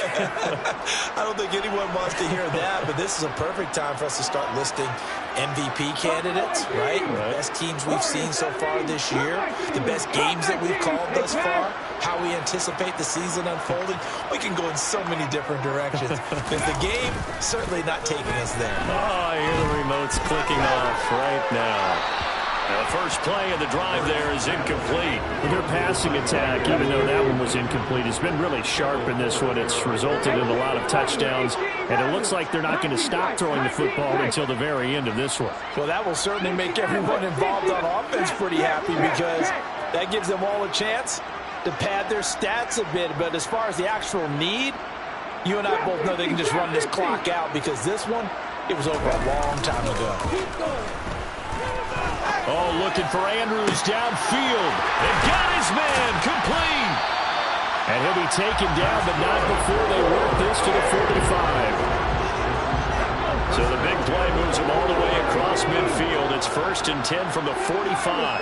I don't think anyone wants to hear that, but this is a perfect time for us to start listing MVP candidates, right? The best teams we've seen so far this year, the best games that we've called thus far, how we anticipate the season unfolding. We can go in so many different directions. But the game, certainly not taking us there. Oh, I hear the remotes clicking off right now. The first play of the drive there is incomplete. Their passing attack, even though that one was incomplete, has been really sharp in this one. It's resulted in a lot of touchdowns, and it looks like they're not going to stop throwing the football until the very end of this one. Well, that will certainly make everyone involved on offense pretty happy, because that gives them all a chance to pad their stats a bit. But as far as the actual need, you and I both know they can just run this clock out, because this one, it was over a long time ago. Oh, looking for Andrews downfield. They got his man complete. And he'll be taken down, but not before they work this to the 45. So the big play moves him all the way across midfield. It's 1st and 10 from the 45.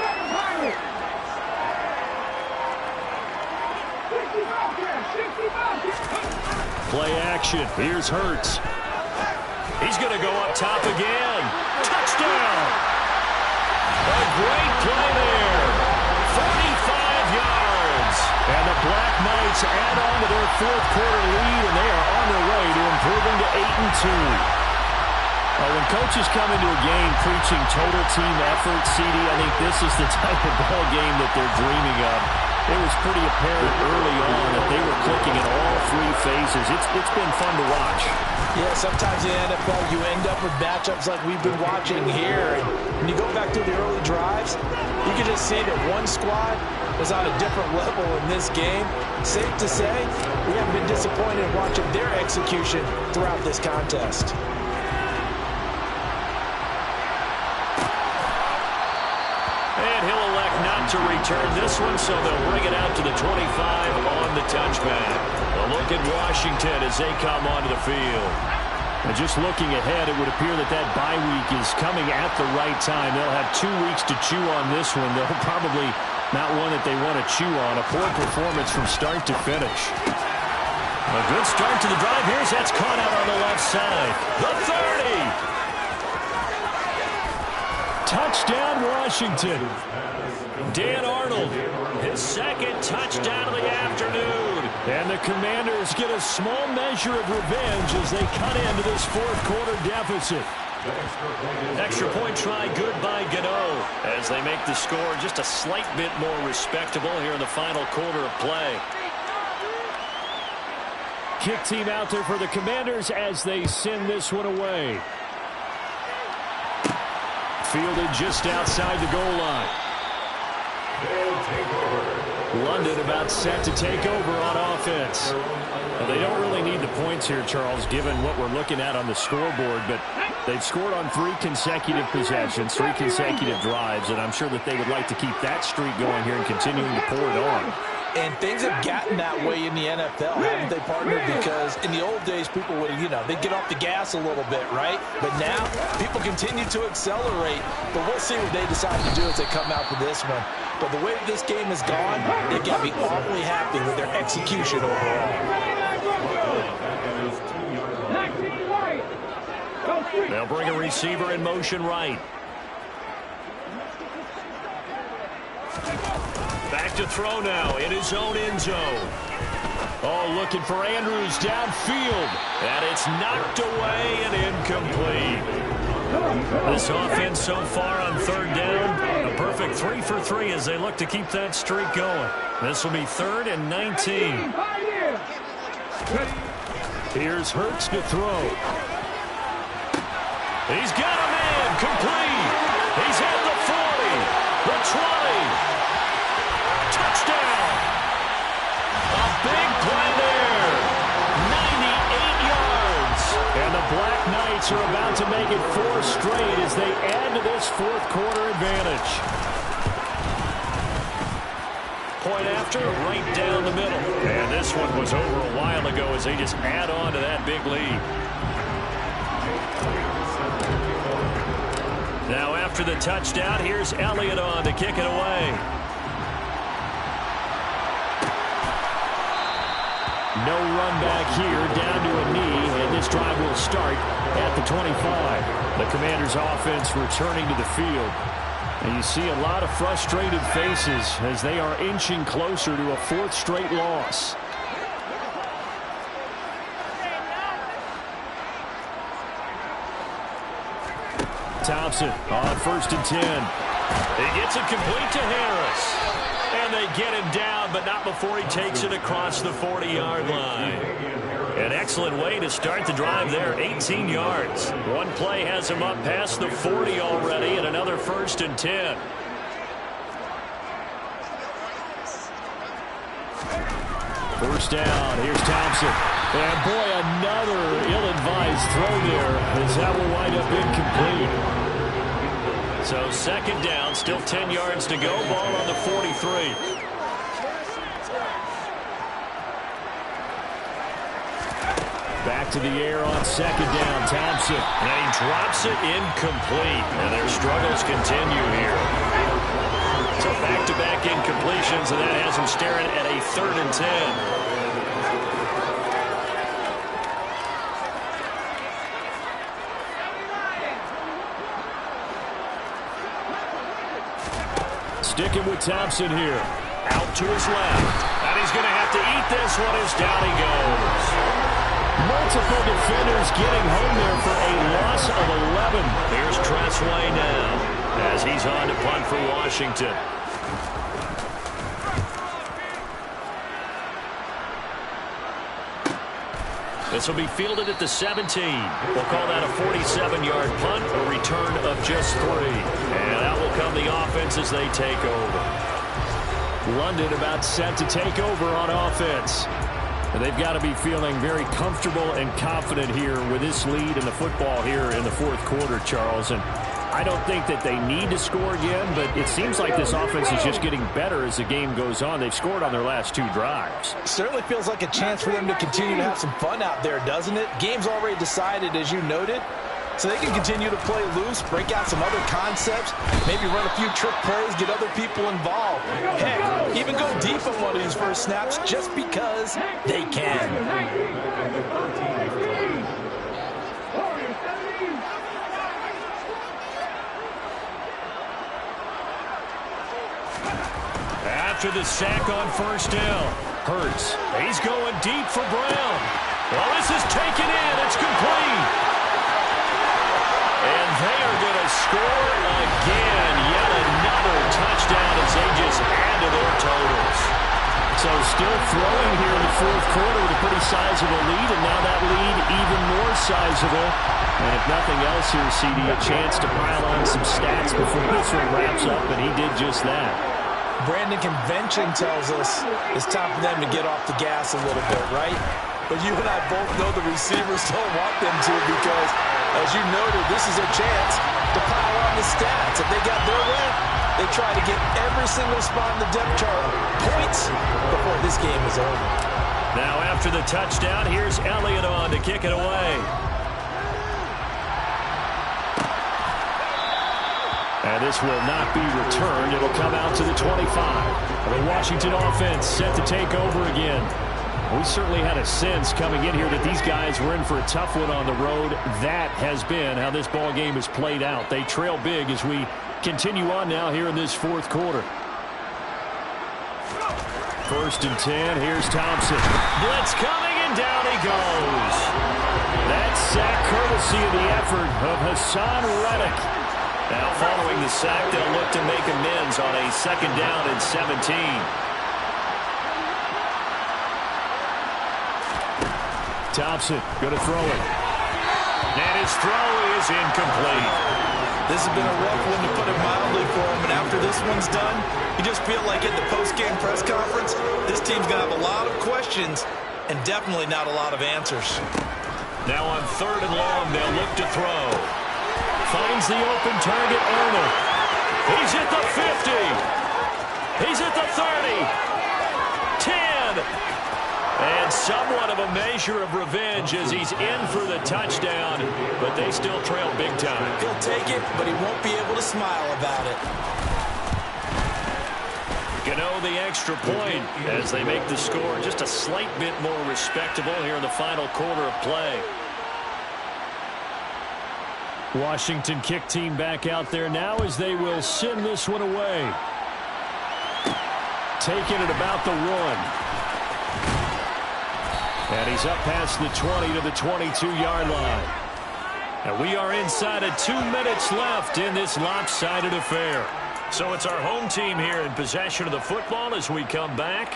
Play action. Here's Hurts. He's going to go up top again. Touchdown. A great play there. 45 yards. And the Black Knights add on to their fourth quarter lead, and they are on their way to improving to 8-2. When coaches come into a game preaching total team effort, CD, I think this is the type of ball game that they're dreaming of. It was pretty apparent early on that they were clicking in all three phases. It's been fun to watch. Yeah, sometimes in the NFL you end up with matchups like we've been watching here. And when you go back to the early drives, you can just see that one squad was on a different level in this game. Safe to say, we haven't been disappointed watching their execution throughout this contest. And he'll elect not to return this one, so they'll bring it out to the 25 on the touchback. A look at Washington as they come onto the field. And just looking ahead, it would appear that that bye week is coming at the right time. They'll have 2 weeks to chew on this one. They'll probably not one that they want to chew on. A poor performance from start to finish. A good start to the drive. That's caught out on the left side. The 30. Touchdown, Washington. Dan Arnold, his second touchdown of the afternoon. And the Commanders get a small measure of revenge as they cut into this fourth-quarter deficit. Extra point try good by Gano as they make the score just a slight bit more respectable here in the final quarter of play. Kick team out there for the Commanders as they send this one away. Fielded just outside the goal line. London about set to take over on offense. Well, they don't really need the points here, Charles, given what we're looking at on the scoreboard, but they've scored on 3 consecutive possessions, 3 consecutive drives, and I'm sure that they would like to keep that streak going here and continuing to pour it on. And things have gotten that way in the NFL, haven't they, partner? Because in the old days, people would, they'd get off the gas a little bit, right? But now, people continue to accelerate. But we'll see what they decide to do as they come out for this one. But the way this game has gone, they've got to be awfully happy with their execution overall. They'll bring a receiver in motion right. Back to throw now in his own end zone. Oh, looking for Andrews downfield. And it's knocked away and incomplete. This offense so far on third down, a perfect 3 for 3 as they look to keep that streak going. This will be 3rd and 19. Here's Hurts to throw. He's got a man complete. He's at the 40, the 20. Touchdown! A big play there. 98 yards. And the Black Knights are about to make it 4 straight as they add to this fourth-quarter advantage. Point after, right down the middle. And this one was over a while ago as they just add on to that big lead. Now after the touchdown, here's Elliott on to kick it away. No run back here, down to a knee, and this drive will start at the 25. The Commanders' offense returning to the field. And you see a lot of frustrated faces as they are inching closer to a 4th straight loss. Thompson on 1st and 10. He gets it complete to Harris. And they get him down, but not before he takes it across the 40-yard line. An excellent way to start the drive there, 18 yards. One play has him up past the 40 already, and another 1st and 10. First down, here's Thompson. And boy, another ill-advised throw there as that will wind up incomplete. So 2nd down, still 10 yards to go. Ball on the 43. Back to the air on 2nd down, Thompson. And he drops it incomplete. And their struggles continue here. So back-to-back incompletions, and that has him staring at a 3rd and 10. Sticking with Thompson here. Out to his left. And he's going to have to eat this one as down he goes. Multiple defenders getting home there for a loss of 11. Here's Tressway now as he's on to punt for Washington. This will be fielded at the 17. We'll call that a 47-yard punt, a return of just 3. And out will come the offense as they take over. London about set to take over on offense. And they've got to be feeling very comfortable and confident here with this lead in the football here in the fourth quarter, Charles. And I don't think that they need to score again, but it seems like this offense is just getting better as the game goes on. They've scored on their last 2 drives. Certainly feels like a chance for them to continue to have some fun out there, doesn't it? Game's already decided, as you noted, so they can continue to play loose, break out some other concepts, maybe run a few trick plays, get other people involved. Heck, even go deep on one of these first snaps just because they can. After the sack on first down, Hurts. He's going deep for Brown. Well, this is taken in. It's complete. And they are going to score again. Yet another touchdown as they just add to their totals. So still throwing here in the fourth quarter with a pretty sizable lead, and now that lead even more sizable. And if nothing else here, CD, a chance to pile on some stats before this one wraps up, and he did just that. Brandon, convention tells us it's time for them to get off the gas a little bit, right? But you and I both know the receivers don't want them to because, as you noted, this is a chance to pile on the stats. If they got their way, they try to get every single spot in the depth chart points before this game is over. Now after the touchdown, here's Elliott on to kick it away. And this will not be returned. It'll come out to the 25. The Washington offense set to take over again. We certainly had a sense coming in here that these guys were in for a tough one on the road. That has been how this ball game has played out. They trail big as we continue on now here in this fourth quarter. 1st and 10. Here's Thompson. Blitz coming, and down he goes. That sack courtesy of the effort of Hassan Reddick. Now following the sack, they'll look to make amends on a 2nd down and 17. Thompson going to throw it. And his throw is incomplete. This has been a rough one, to put it mildly, for him. And after this one's done, you just feel like at the post-game press conference, this team's going to have a lot of questions and definitely not a lot of answers. Now on 3rd and long, they'll look to throw. Finds the open target, Arnold. He's at the 50. He's at the 30. 10. And somewhat of a measure of revenge as he's in for the touchdown, but they still trail big time. He'll take it, but he won't be able to smile about it. Gano the extra point as they make the score just a slight bit more respectable here in the final quarter of play. Washington kick team back out there now as they will send this one away. Taking it about the 1. And he's up past the 20 to the 22-yard line. And we are inside of 2 minutes left in this lopsided affair. So it's our home team here in possession of the football as we come back.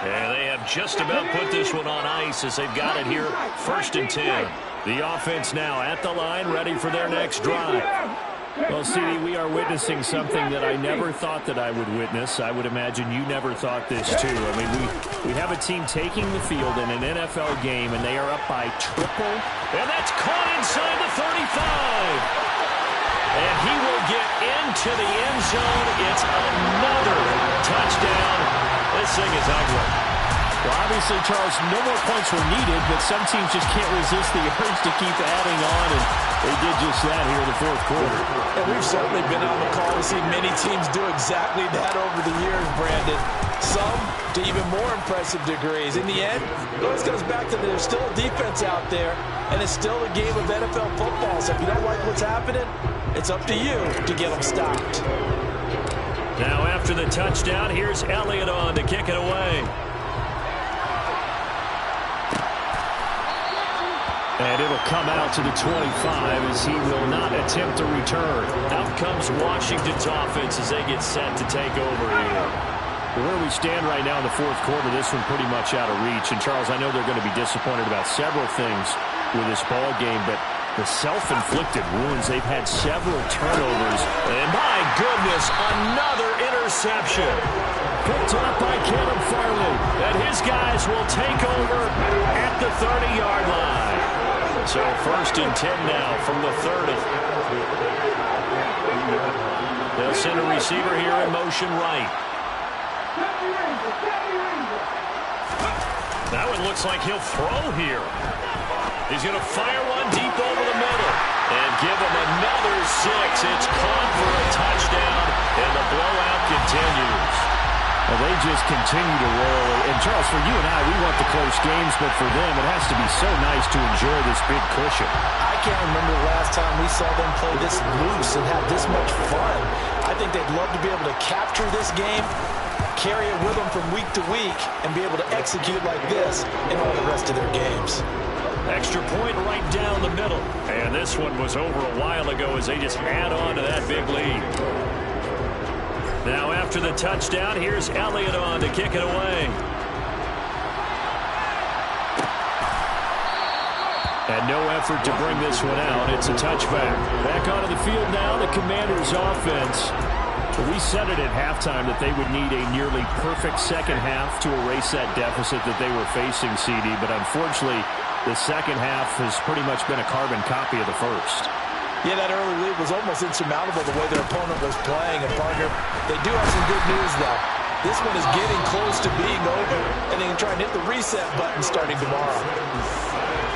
And they have just about put this one on ice as they've got it here 1st and 10. The offense now at the line, ready for their next drive. Well, CD, we are witnessing something that I never thought that I would witness. I would imagine you never thought this, too. I mean, we have a team taking the field in an NFL game, and they are up by triple. And that's caught inside the 35. And he will get into the end zone. It's another touchdown. This thing is ugly. Well, obviously, Charles, no more points were needed, but some teams just can't resist the urge to keep adding on, and they did just that here in the fourth quarter. And we've certainly been on the call to see many teams do exactly that over the years, Brandon. Some to even more impressive degrees. In the end, it always comes back to there's still a defense out there, and it's still a game of NFL football. So if you don't like what's happening, it's up to you to get them stopped. Now after the touchdown, here's Elliott on to kick it away. And it'll come out to the 25 as he will not attempt a return. Out comes Washington's offense as they get set to take over here. Where we stand right now in the fourth quarter, this one pretty much out of reach. And, Charles, I know they're going to be disappointed about several things with this ball game, but the self-inflicted wounds, they've had several turnovers. And, my goodness, another interception. Picked up by Caleb Farley. And his guys will take over at the 30-yard line. So 1st and 10 now from the 30. They'll send a receiver here in motion right. That one looks like he'll throw here. He's going to fire one deep over the middle. And give him another 6. It's caught for a touchdown. And the blowout continues. Well, they just continue to roll. And, Charles, for you and I, we want the close games, but for them, it has to be so nice to enjoy this big cushion. I can't remember the last time we saw them play this loose and have this much fun. I think they'd love to be able to capture this game, carry it with them from week to week, and be able to execute like this in all the rest of their games. Extra point right down the middle. And this one was over a while ago as they just add on to that big lead. Now after the touchdown, here's Elliott on to kick it away. And no effort to bring this one out. It's a touchback. Back onto the field now, the Commanders' offense. We said it at halftime that they would need a nearly perfect second half to erase that deficit that they were facing, CD. But unfortunately, the second half has pretty much been a carbon copy of the first. Yeah, that early lead was almost insurmountable the way their opponent was playing. And, partner, they do have some good news, though. This one is getting close to being over, and they can try and hit the reset button starting tomorrow.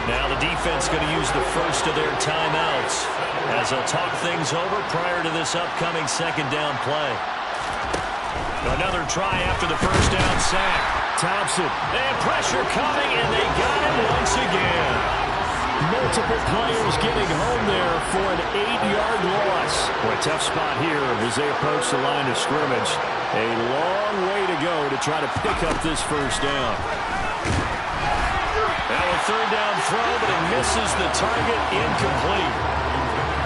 Now the defense going to use the first of their timeouts as they'll talk things over prior to this upcoming second down play. Another try after the first down sack. Thompson. And pressure coming, and they got him once again. Multiple players getting home there for an 8-yard loss. Boy, tough spot here as they approach the line of scrimmage. A long way to go to try to pick up this first down. Now a third down throw, but it misses the target, incomplete.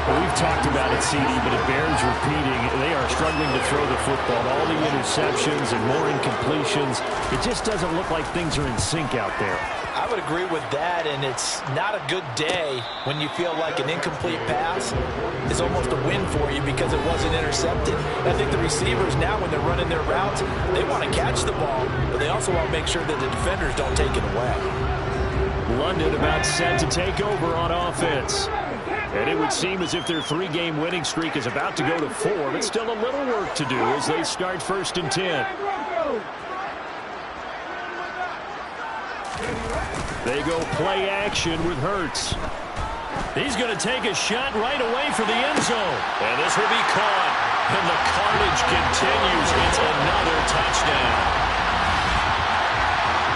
Well, we've talked about it, CD, but it bears repeating. They are struggling to throw the football. All the interceptions and more incompletions. It just doesn't look like things are in sync out there. I would agree with that, and it's not a good day when you feel like an incomplete pass is almost a win for you because it wasn't intercepted. I think the receivers now, when they're running their routes, they want to catch the ball, but they also want to make sure that the defenders don't take it away. London about set to take over on offense. And it would seem as if their 3-game winning streak is about to go to 4, but still a little work to do as they start 1st and 10. They go play action with Hurts. He's going to take a shot right away for the end zone. And this will be caught. And the carnage continues. It's another touchdown.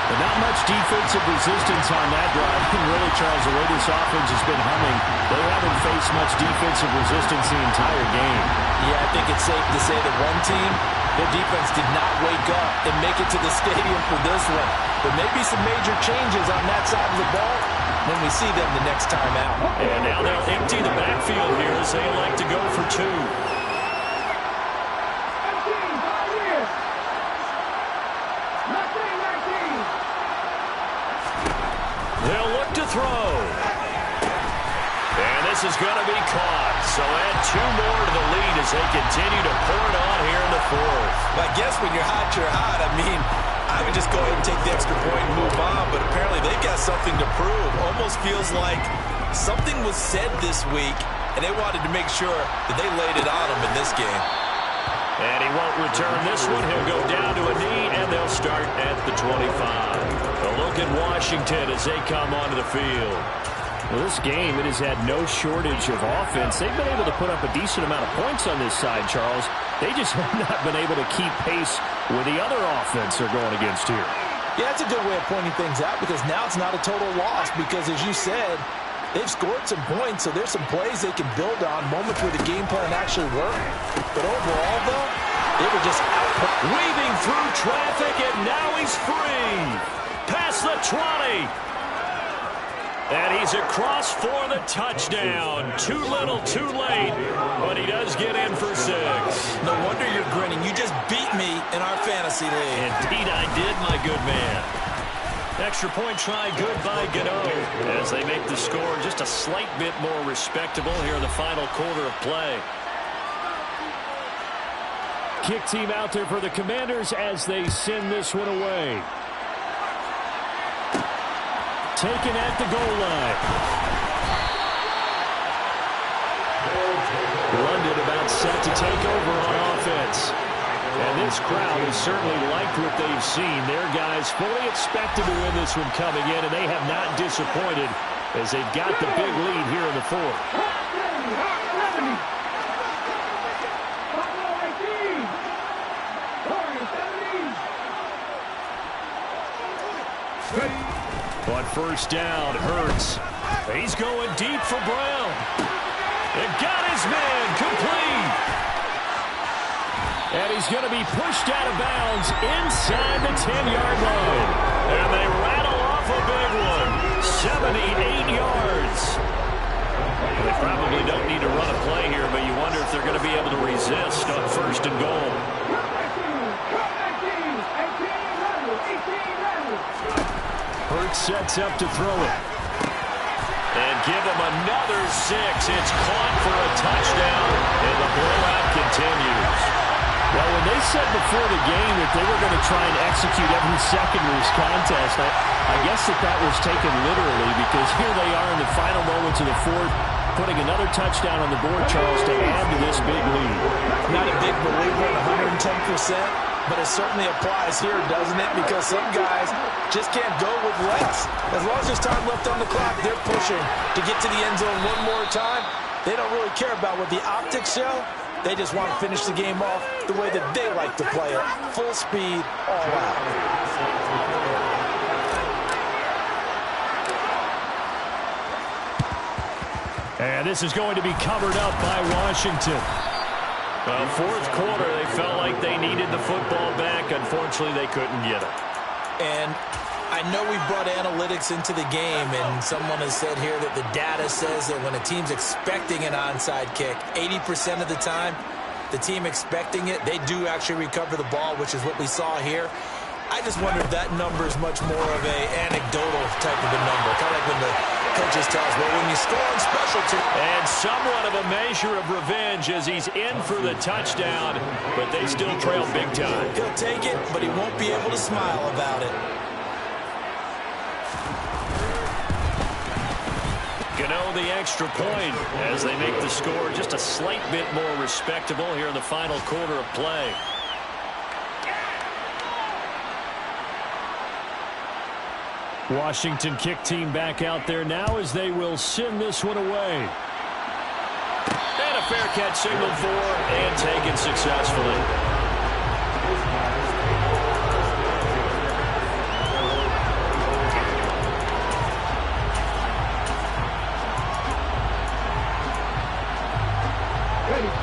But not much defensive resistance on that drive. And really, Charles, the way this offense has been humming, they haven't faced much defensive resistance the entire game. Yeah, I think it's safe to say that one team, their defense did not wake up and make it to the stadium for this one. There may be some major changes on that side of the ball when we see them the next time out. And now they'll empty the backfield here as they elect to go for 2. They'll look to throw. And this is going to be caught. So add 2 more to the lead as they continue to pour it on here in the 4th. I guess when you're hot, you're hot. I mean, I would just go ahead and take the extra point and move on, but apparently they've got something to prove. Almost feels like something was said this week, and they wanted to make sure that they laid it on them in this game. And he won't return this one. He'll go down to a knee, and they'll start at the 25. A look at Washington as they come onto the field. Well, this game, it has had no shortage of offense. They've been able to put up a decent amount of points on this side, Charles. They just have not been able to keep pace with the other offense they're going against here. Yeah, that's a good way of pointing things out because now it's not a total loss because, as you said, they've scored some points, so there's some plays they can build on, moments where the game plan actually worked. But overall, though, they were just out. Weaving through traffic, and now he's free. Past the 20. And he's across for the touchdown. Too little, too late, but he does get in for 6. No wonder you're grinning. You just beat me in our fantasy messy league. Indeed I did, my good man. Extra point try good by Gano as they make the score just a slight bit more respectable here in the final quarter of play. Kick team out there for the Commanders as they send this one away. Taken at the goal line. London about set to take over on offense. And this crowd has certainly liked what they've seen. Their guys fully expected to win this one coming in, and they have not disappointed as they've got the big lead here in the fourth. On first down, Hurts. He's going deep for Brown. And got his man complete. And he's going to be pushed out of bounds inside the 10-yard line. And they rattle off a big one. 78 yards. They probably don't need to run a play here, but you wonder if they're going to be able to resist on first and goal. Hurts sets up to throw it. And give him another 6. It's caught for a touchdown, and the blowout continues. Well, when they said before the game that they were going to try and execute every second of this contest, I guess that was taken literally, because here they are in the final moments of the fourth, putting another touchdown on the board, Charles, to add to this big lead. Not a big believer in 110%, but it certainly applies here, doesn't it? Because some guys just can't go with less. As long as there's time left on the clock, they're pushing to get to the end zone one more time. They don't really care about what the optics show. They just want to finish the game off the way that they like to play it. Full speed, all out. And this is going to be covered up by Washington. Well, fourth quarter, they felt like they needed the football back. Unfortunately, they couldn't get it. And I know we brought analytics into the game, and someone has said here that the data says that when a team's expecting an onside kick, 80% of the time, the team expecting it, they do actually recover the ball, which is what we saw here. I just wonder if that number is much more of a anecdotal type of a number. Kind of like when the coaches tell us, well, when you score on special teams. And somewhat of a measure of revenge as he's in for the touchdown, but they still trail big time. He'll take it, but he won't be able to smile about it. Gano the extra point as they make the score just a slight bit more respectable here in the final quarter of play. Washington kick team back out there now as they will send this one away. And a fair catch signaled for and taken successfully.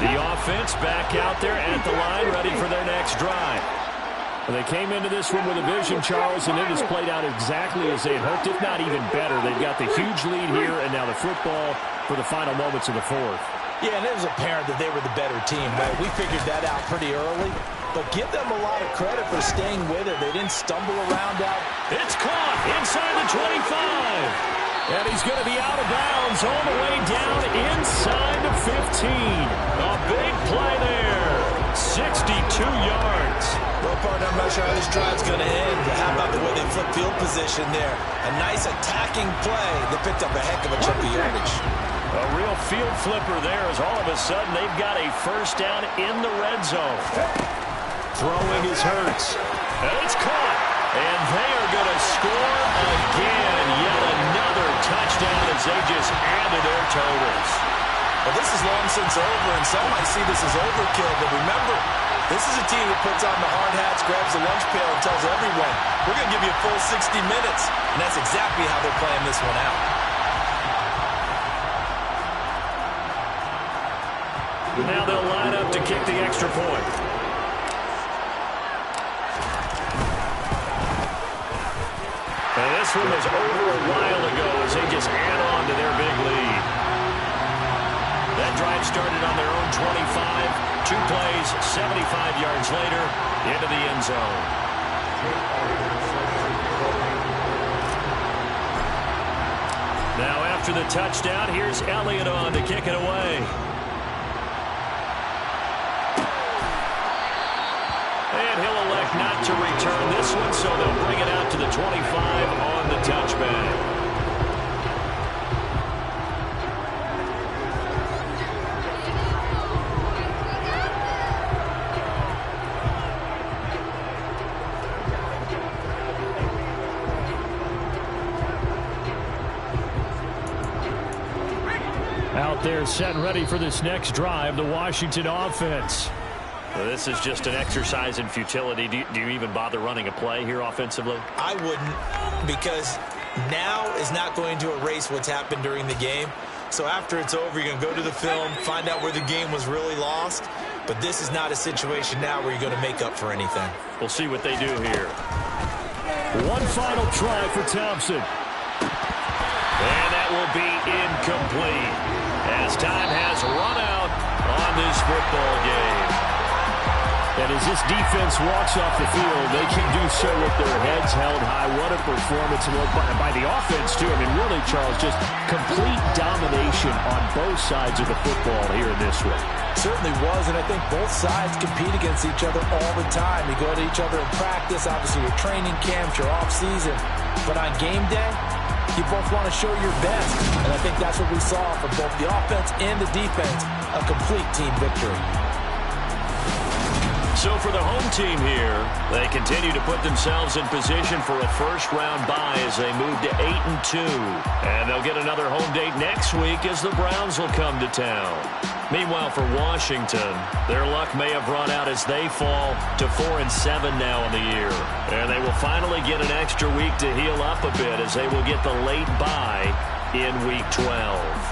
The offense back out there at the line, ready for their next drive. Well, they came into this one with a vision, Charles, and it has played out exactly as they had hoped, if not even better. They've got the huge lead here, and now the football for the final moments of the fourth. Yeah, and it was apparent that they were the better team, right? We figured that out pretty early, but give them a lot of credit for staying with it. They didn't stumble around out. It's caught inside the 25. And he's going to be out of bounds all the way down inside the 15. A big play there. 62 yards. Well, partner, I'm not sure how this drive's going to end, but how about the way they flip field position there? A nice attacking play that picked up a heck of a chunk of yardage. A real field flipper there as all of a sudden they've got a first down in the red zone. Throwing his Hurts. And it's caught. And they are going to score again. Yet another touchdown as they just add to their totals. Well, this is long since over, and some might see this as overkill. But remember, this is a team that puts on the hard hats, grabs the lunch pail, and tells everyone, we're going to give you a full 60 minutes. And that's exactly how they're playing this one out. Now they'll line up to kick the extra point. And this one was over a while ago as they just add on to their big lead. The That drive started on their own 25. 2 plays, 75 yards later, into the end zone. Now after the touchdown, here's Elliott on to kick it away. And he'll elect not to return this one, so they'll bring it out to the 25 on the touchback. Out there set and ready for this next drive, the Washington offense. Well, this is just an exercise in futility. Do you even bother running a play here offensively? I wouldn't, because now is not going to erase what's happened during the game. So after it's over, you're going to go to the film, find out where the game was really lost. But this is not a situation now where you're going to make up for anything. We'll see what they do here. One final try for Thompson. And that will be incomplete as time has run out on this football game. And as this defense walks off the field, they can do so with their heads held high. What a performance by the offense, too. I mean, really, Charles, just complete domination on both sides of the football here in this one. Certainly was, and I think both sides compete against each other all the time. You go at each other in practice, obviously your training camps, your off-season. But on game day, you both want to show your best. And I think that's what we saw from both the offense and the defense, a complete team victory. So for the home team here, they continue to put themselves in position for a first-round bye as they move to 8-2. And they'll get another home date next week as the Browns will come to town. Meanwhile, for Washington, their luck may have run out as they fall to 4-7 now in the year. And they will finally get an extra week to heal up a bit as they will get the late bye in Week 12.